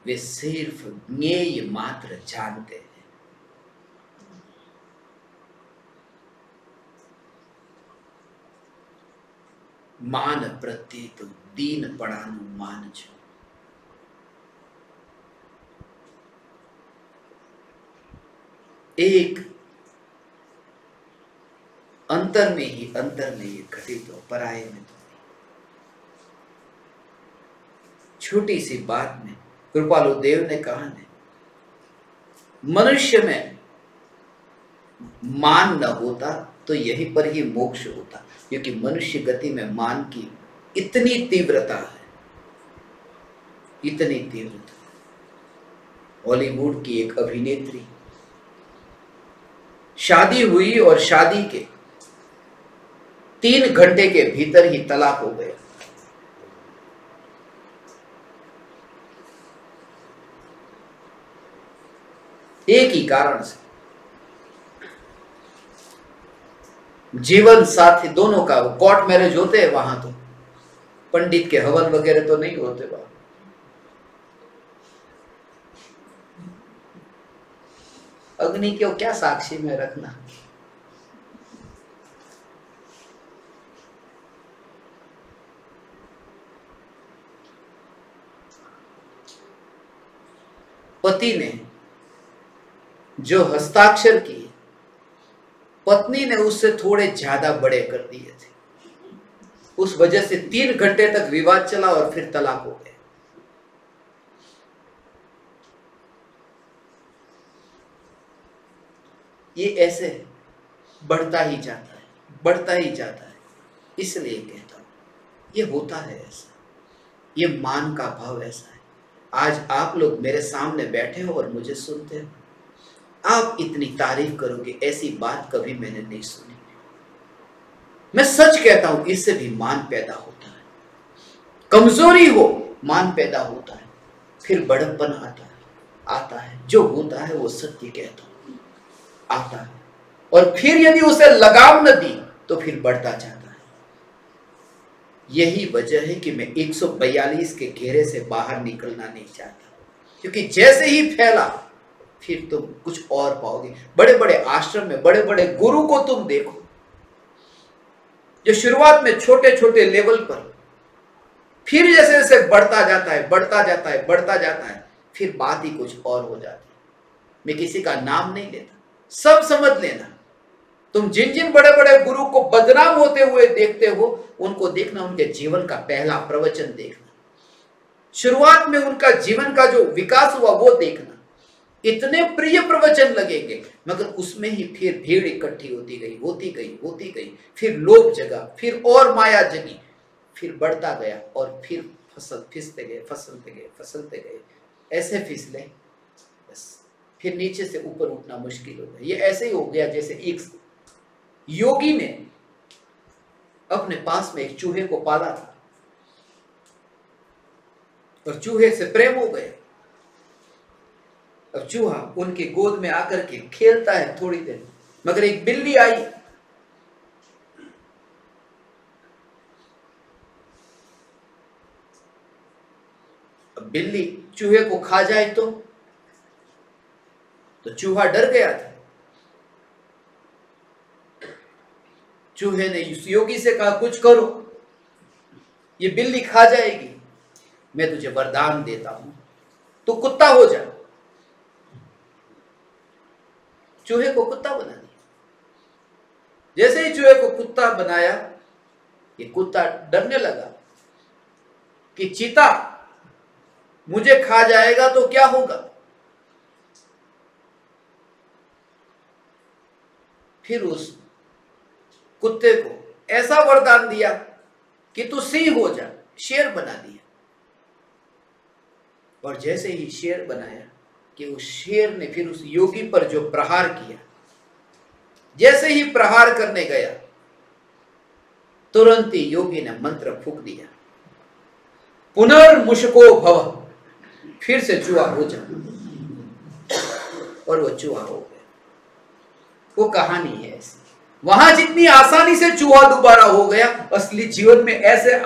वे सिर्फ ज्ञेय मात्र जानते हैं। मान प्रत्यय तो दीन पड़ानु मान जो। एक अंतर में ही अंतर में ये घटित हो, पराये में तो नहीं। छोटी सी बात में कृपालु देव ने कहा ने, मनुष्य में मान न होता तो यहीं पर ही मोक्ष होता, क्योंकि मनुष्य गति में मान की इतनी तीव्रता है, इतनी तीव्रता। हॉलीवुड की एक अभिनेत्री, शादी हुई और शादी के 3 घंटे के भीतर ही तलाक हो गया। एक ही कारण से, जीवन साथी दोनों का, कोर्ट मैरिज होते हैं वहां तो पंडित के हवन वगैरह तो नहीं होते वहां। अग्नि को क्या साक्षी में रखना। पति ने जो हस्ताक्षर किए, पत्नी ने उससे थोड़े ज्यादा बड़े कर दिए थे। उस वजह से 3 घंटे तक विवाद चला और फिर तलाक हो गया। ये ऐसे बढ़ता ही जाता है, बढ़ता ही जाता है। इसलिए कहता हूं, ये होता है ऐसा, ये मान का भाव ऐसा है। आज आप लोग मेरे सामने बैठे हो और मुझे सुनते हो, आप इतनी तारीफ करोगे, ऐसी बात कभी मैंने नहीं सुनी। मैं सच कहता हूं, इससे भी मान पैदा होता है। कमजोरी हो, मान पैदा होता है, फिर बड़प्पन आता है। जो होता है वो सत्य कहता हूं, आता है। और फिर यदि उसे लगाम न दी तो फिर बढ़ता जाता है। यही वजह है कि मैं 142 के घेरे से बाहर निकलना नहीं चाहता, क्योंकि जैसे ही फैला फिर तुम कुछ और पाओगे। बड़े बड़े आश्रम में बड़े बड़े गुरु को तुम देखो, जो शुरुआत में छोटे छोटे लेवल पर, फिर जैसे जैसे बढ़ता जाता है, बढ़ता जाता है, बढ़ता जाता है, फिर बात ही कुछ और हो जाती है। मैं किसी का नाम नहीं लेता, सब समझ लेना। तुम जिन जिन बड़े बड़े गुरु को बदनाम होते हुए देखते हो, उनको देखना, उनके जीवन का पहला प्रवचन देखना, शुरुआत में उनका जीवन का जो विकास हुआ वो देखना। इतने प्रिय प्रवचन लगेंगे, मगर उसमें ही फिर भीड़ इकट्ठी होती गई, होती गई, होती गई, फिर लोभ जगा, फिर और माया जगी, फिर बढ़ता गया, और फिर फिसलते गए, फिसलते गए, फिसलते गए, ऐसे फिसले, बस फिर नीचे से ऊपर उठना मुश्किल हो गया। ये ऐसे ही हो गया जैसे एक योगी ने अपने पास में एक चूहे को पाला था और चूहे से प्रेम हो गया। अब चूहा उनकी गोद में आकर के खेलता है थोड़ी देर, मगर एक बिल्ली आई अब बिल्ली चूहे को खा जाए तो चूहा डर गया था। चूहे ने उस योगी से कहा, कुछ करो, ये बिल्ली खा जाएगी, मैं तुझे वरदान देता हूं, तू कुत्ता हो जा। चूहे को कुत्ता बना दिया। जैसे ही चूहे को कुत्ता बनाया, ये कुत्ता डरने लगा कि चीता मुझे खा जाएगा तो क्या होगा। फिर उस कुत्ते को ऐसा वरदान दिया कि तू सिंह हो जा, शेर बना दिया। और जैसे ही शेर बनाया कि उस शेर ने फिर उस योगी पर जो प्रहार किया, जैसे ही प्रहार करने गया, तुरंत ही योगी ने मंत्र फूंक दिया, पुनर्मुषको भव, फिर से चूहा हो जा। और वो चूहा हो गया। वो कहानी है ऐसी। वहां जितनी आसानी से चूहा दोबारा हो गया, असली जीवन में ऐसे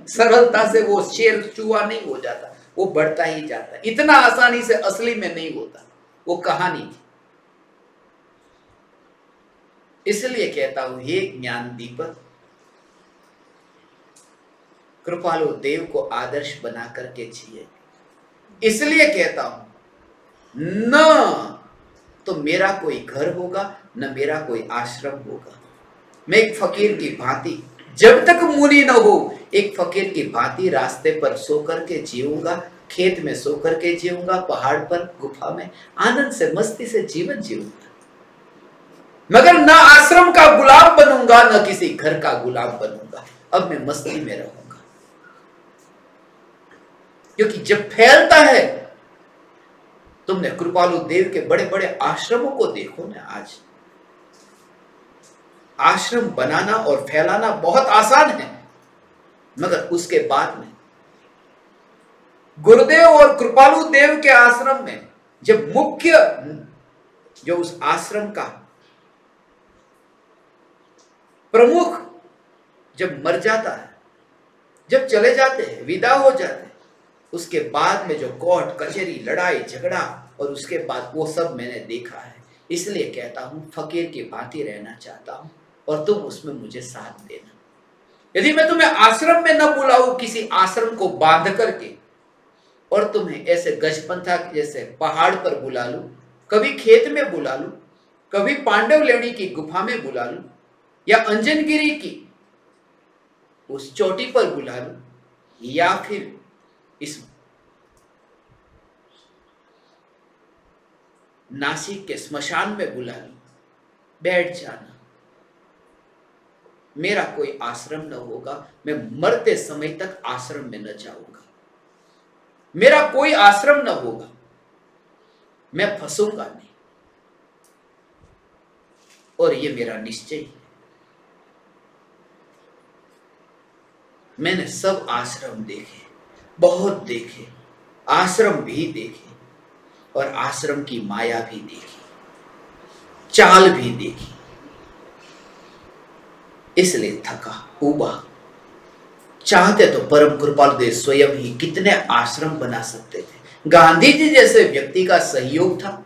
सरलता से वो शेर चूहा नहीं हो जाता, वो बढ़ता ही जाता। इतना आसानी से असली में नहीं होता, वो कहानी थी। इसलिए कहता हूं, हे ज्ञान दीपक, कृपालु देव को आदर्श बना करके जिए। इसलिए कहता हूं, न तो मेरा कोई घर होगा, न मेरा कोई आश्रम होगा। मैं एक फकीर की भांति, जब तक मुनि न हो, एक फकीर की भांति रास्ते पर सो करके जीऊंगा, खेत में सो करके जीऊंगा, पहाड़ पर, गुफा में आनंद से, मस्ती से जीवन जीऊंगा। मगर न आश्रम का गुलाम बनूंगा, न किसी घर का गुलाम बनूंगा। अब मैं मस्ती में रहूंगा। क्योंकि जब फैलता है, तुमने कृपालु देव के बड़े बड़े आश्रमों को देखो ना। आज आश्रम बनाना और फैलाना बहुत आसान है, मगर उसके बाद में गुरुदेव और कृपालु देव के आश्रम में जब मुख्य जो उस आश्रम का प्रमुख जब मर जाता है, जब चले जाते हैं, विदा हो जाते हैं, उसके बाद में जो कोर्ट कचहरी, लड़ाई झगड़ा, और उसके बाद वो सब मैंने देखा है। इसलिए कहता हूं, फकीर की भांति रहना चाहता हूं और तुम उसमें मुझे साथ देना। यदि मैं तुम्हें आश्रम में न बुलाऊं, किसी आश्रम को बांध करके, और तुम्हें ऐसे गजपंथा जैसे पहाड़ पर बुला लूं, कभी खेत में बुला लूं, कभी पांडव लेणी की गुफा में बुला लूं, या अंजनगिरी की उस चोटी पर बुला लूं, या फिर इस नासिक के स्मशान में बुला लूं, बैठ जाना। मेरा कोई आश्रम न होगा, मैं मरते समय तक आश्रम में न जाऊंगा। मेरा कोई आश्रम न होगा, मैं फंसूंगा नहीं। और ये मेरा निश्चय है। मैंने सब आश्रम देखे, बहुत देखे, आश्रम भी देखे, और आश्रम की माया भी देखी, चाल भी देखी। इसलिए थका, उबा। चाहते तो परम कृपालु देव स्वयं ही कितने आश्रम बना सकते थे। गांधी जी जैसे व्यक्ति का सहयोग था,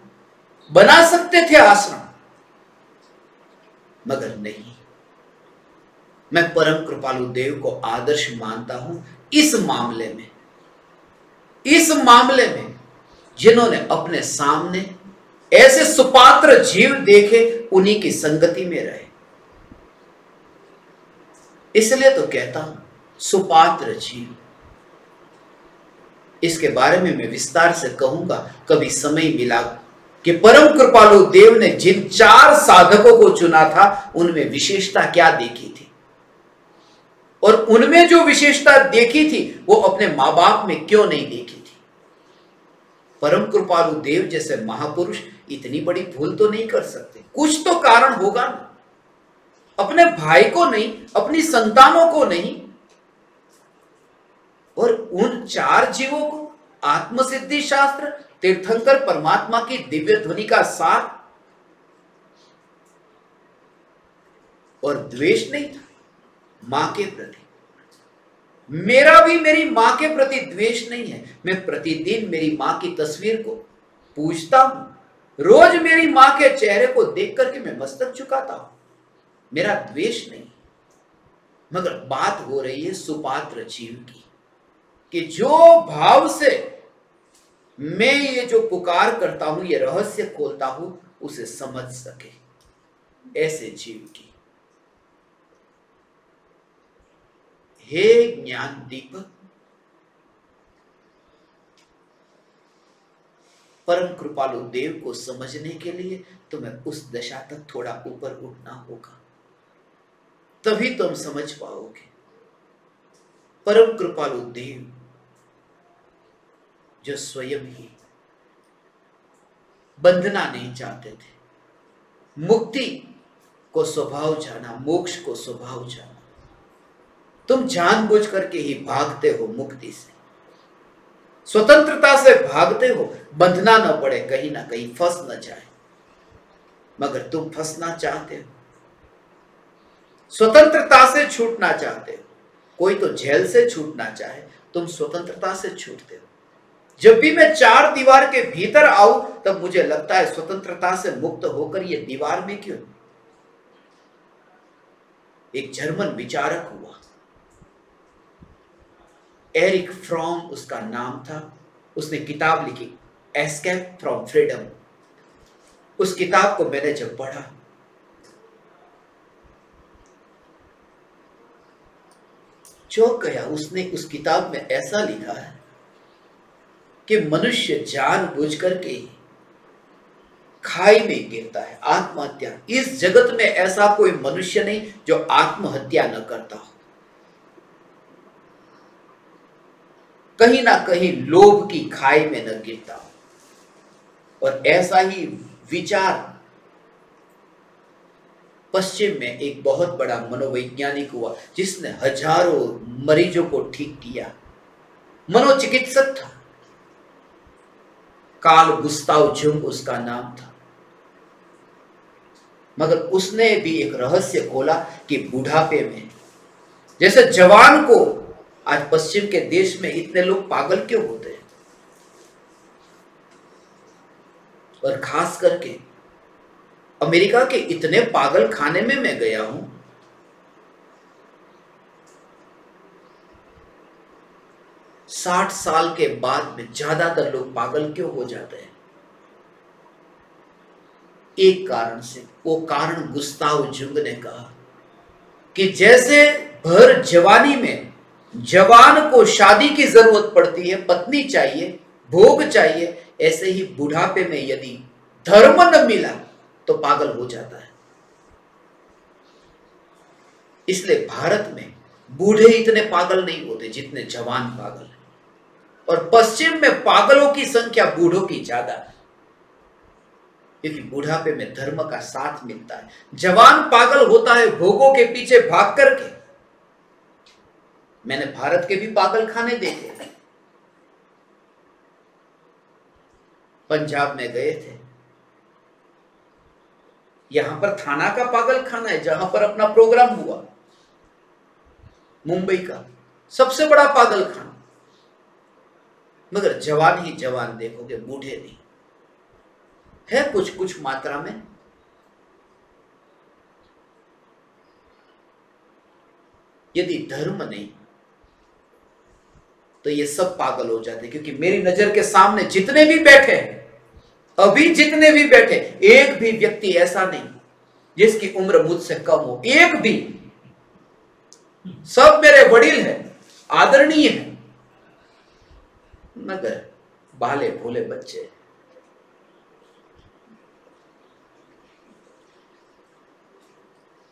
बना सकते थे आश्रम, मगर नहीं। मैं परम कृपालु देव को आदर्श मानता हूं इस मामले में, जिन्होंने अपने सामने ऐसे सुपात्र जीव देखे, उन्हीं की संगति में रहे। इसलिए तो कहता हूं, सुपात्र जीव। इसके बारे में मैं विस्तार से कहूंगा कभी समय मिला, कि परम कृपालु देव ने जिन 4 साधकों को चुना था, उनमें विशेषता क्या देखी थी, और उनमें जो विशेषता देखी थी वो अपने मां बाप में क्यों नहीं देखी थी। परम कृपालु देव जैसे महापुरुष इतनी बड़ी भूल तो नहीं कर सकते, कुछ तो कारण होगा ना। अपने भाई को नहीं, अपनी संतानों को नहीं, और उन 4 जीवों को आत्मसिद्धि शास्त्र, तीर्थंकर परमात्मा की दिव्य ध्वनि का सार, और द्वेष नहीं था मां के प्रति। मेरा भी मेरी मां के प्रति द्वेष नहीं है। मैं प्रतिदिन मेरी मां की तस्वीर को पूजता हूं। रोज मेरी मां के चेहरे को देख करके मैं मस्तक झुकाता हूं। मेरा द्वेष नहीं। मगर बात हो रही है सुपात्र जीव की, कि जो भाव से मैं ये जो पुकार करता हूं, ये रहस्य खोलता हूं, उसे समझ सके, ऐसे जीव की। हे ज्ञान दीपक, परम कृपालु देव को समझने के लिए तुम्हें उस दशा तक थोड़ा ऊपर उठना होगा, तभी तुम समझ पाओगे। परम कृपालु देव जो स्वयं ही बंधना नहीं चाहते थे, मुक्ति को स्वभाव जाना, मोक्ष को स्वभाव जाना, तुम जानबूझ करके ही भागते हो मुक्ति से, स्वतंत्रता से भागते हो, बंधना न पड़े, कहीं ना कहीं फंस न जाए। मगर तुम फंसना चाहते हो, स्वतंत्रता से छूटना चाहते हो। कोई तो जेल से छूटना चाहे, तुम स्वतंत्रता से छूटते हो। जब भी मैं चार दीवार के भीतर आऊं, तब मुझे लगता है स्वतंत्रता से मुक्त होकर ये दीवार में क्यों। एक जर्मन विचारक हुआ, एरिक फ्रॉम उसका नाम था। उसने किताब लिखी एस्केप फ्रॉम फ्रीडम। उस किताब को मैंने जब पढ़ा, चौंक गया। उसने उस किताब में ऐसा लिखा है कि मनुष्य जानबूझ करके खाई में गिरता है, आत्महत्या। इस जगत में ऐसा कोई मनुष्य नहीं जो आत्महत्या न करता हो। कहीं ना कहीं लोभ की खाई में न गिरता हो। और ऐसा ही विचार पश्चिम में एक बहुत बड़ा मनोवैज्ञानिक हुआ, जिसने हजारों मरीजों को ठीक किया। मनोचिकित्सक था, कार्ल गुस्ताव जुंग उसका नाम था। मगर उसने भी एक रहस्य खोला कि बुढ़ापे में, जैसे जवान को, आज पश्चिम के देश में इतने लोग पागल क्यों होते हैं, और खास करके अमेरिका के इतने पागल खाने में मैं गया हूं, 60 साल के बाद में ज्यादातर लोग पागल क्यों हो जाते हैं। एक कारण से, वो कारण गुस्ताव जुंग ने कहा कि जैसे भर जवानी में जवान को शादी की जरूरत पड़ती है, पत्नी चाहिए, भोग चाहिए, ऐसे ही बुढ़ापे में यदि धर्म न मिला तो पागल हो जाता है। इसलिए भारत में बूढ़े इतने पागल नहीं होते जितने जवान पागल हैं, और पश्चिम में पागलों की संख्या बूढ़ों की ज्यादा है, क्योंकि बुढ़ापे में धर्म का साथ मिलता है। जवान पागल होता है भोगों के पीछे भाग करके। मैंने भारत के भी पागल खाने देखे। पंजाब में गए थे, यहां पर थाना का पागल खाना है जहां पर अपना प्रोग्राम हुआ, मुंबई का सबसे बड़ा पागल खाना। मगर जवान ही जवान देखोगे, बूढ़े नहीं है, कुछ कुछ मात्रा में। यदि धर्म नहीं तो ये सब पागल हो जाते, क्योंकि मेरी नजर के सामने जितने भी बैठे, अभी जितने भी बैठे, एक भी व्यक्ति ऐसा नहीं जिसकी उम्र मुझसे कम हो, एक भी। सब मेरे वडील हैं, आदरणीय हैं, मगर बाले भोले बच्चे।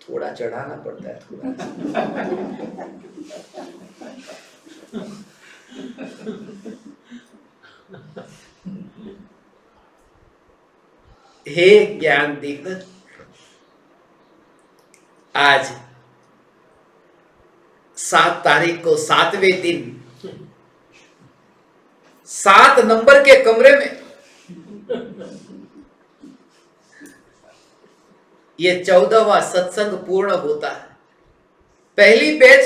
थोड़ा चढ़ाना पड़ता है, थोड़ा। हे ज्ञान दीपक, आज 7 तारीख को 7वें दिन 7 नंबर के कमरे में ये 14वां सत्संग पूर्ण होता है। पहली बैच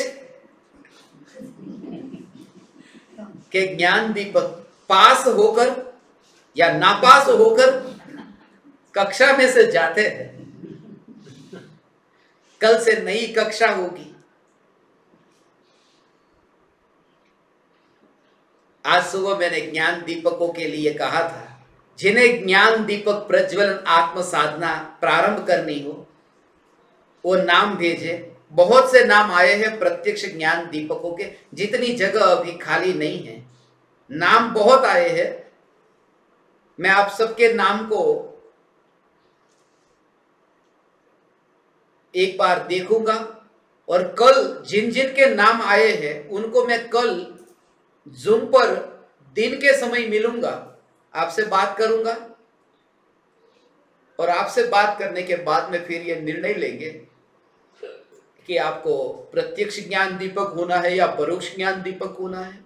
कि ज्ञान दीपक पास होकर या नापास होकर कक्षा में से जाते हैं। कल से नई कक्षा होगी। आज सुबह मैंने ज्ञान दीपकों के लिए कहा था, जिन्हें ज्ञान दीपक प्रज्वलन आत्म साधना प्रारंभ करनी हो वो नाम भेजे। बहुत से नाम आए हैं प्रत्यक्ष ज्ञान दीपकों के, जितनी जगह अभी खाली नहीं है। नाम बहुत आए हैं। मैं आप सबके नाम को एक बार देखूंगा और कल जिन जिन के नाम आए हैं उनको मैं कल जूम पर दिन के समय मिलूंगा, आपसे बात करूंगा और आपसे बात करने के बाद में फिर ये निर्णय लेंगे कि आपको प्रत्यक्ष ज्ञान दीपक होना है या परोक्ष ज्ञान दीपक होना है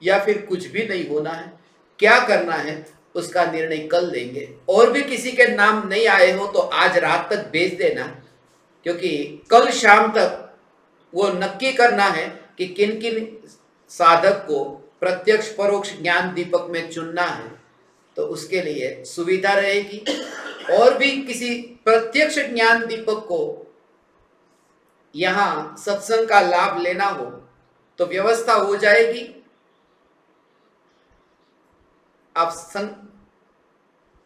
या फिर कुछ भी नहीं होना है, क्या करना है उसका निर्णय कल लेंगे। और भी किसी के नाम नहीं आए हो तो आज रात तक भेज देना, क्योंकि कल शाम तक वो नक्की करना है कि किन किन साधक को प्रत्यक्ष परोक्ष ज्ञान दीपक में चुनना है, तो उसके लिए सुविधा रहेगी। और भी किसी प्रत्यक्ष ज्ञान दीपक को यहाँ सत्संग का लाभ लेना हो तो व्यवस्था हो जाएगी। आप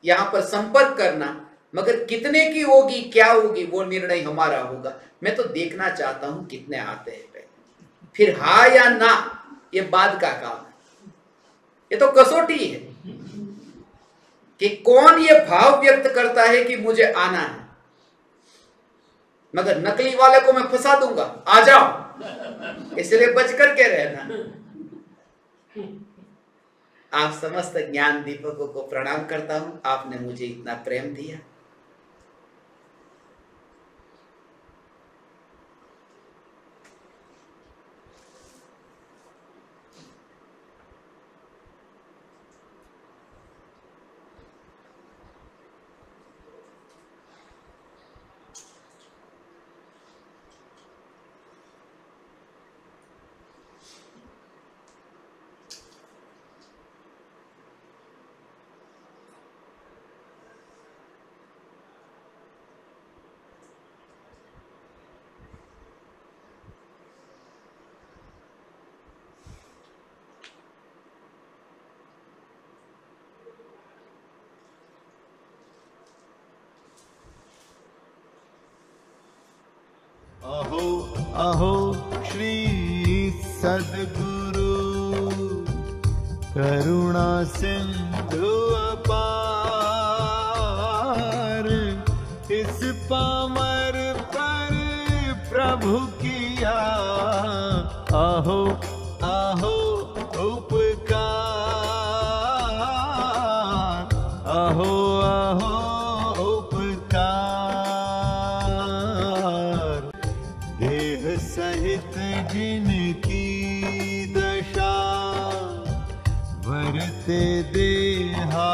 यहाँ पर संपर्क करना, मगर कितने की होगी क्या होगी वो निर्णय हमारा होगा। मैं तो देखना चाहता हूं कितने आते हैं पहले, फिर हाँ या ना ये बाद का काम है। ये तो कसौटी है कि कौन ये भाव व्यक्त करता है कि मुझे आना है, मगर नकली वाले को मैं फंसा दूंगा, आ जाओ, इसलिए बच करके रहना। आप समस्त ज्ञान दीपकों को प्रणाम करता हूं, आपने मुझे इतना प्रेम दिया। अहो अहो श्री सद्गुरु करुणा सिंधु अपार, इस पामर पर प्रभु किया अहो अहो उपकार, अहो अहो सहित जिनकी दशा वरते देहा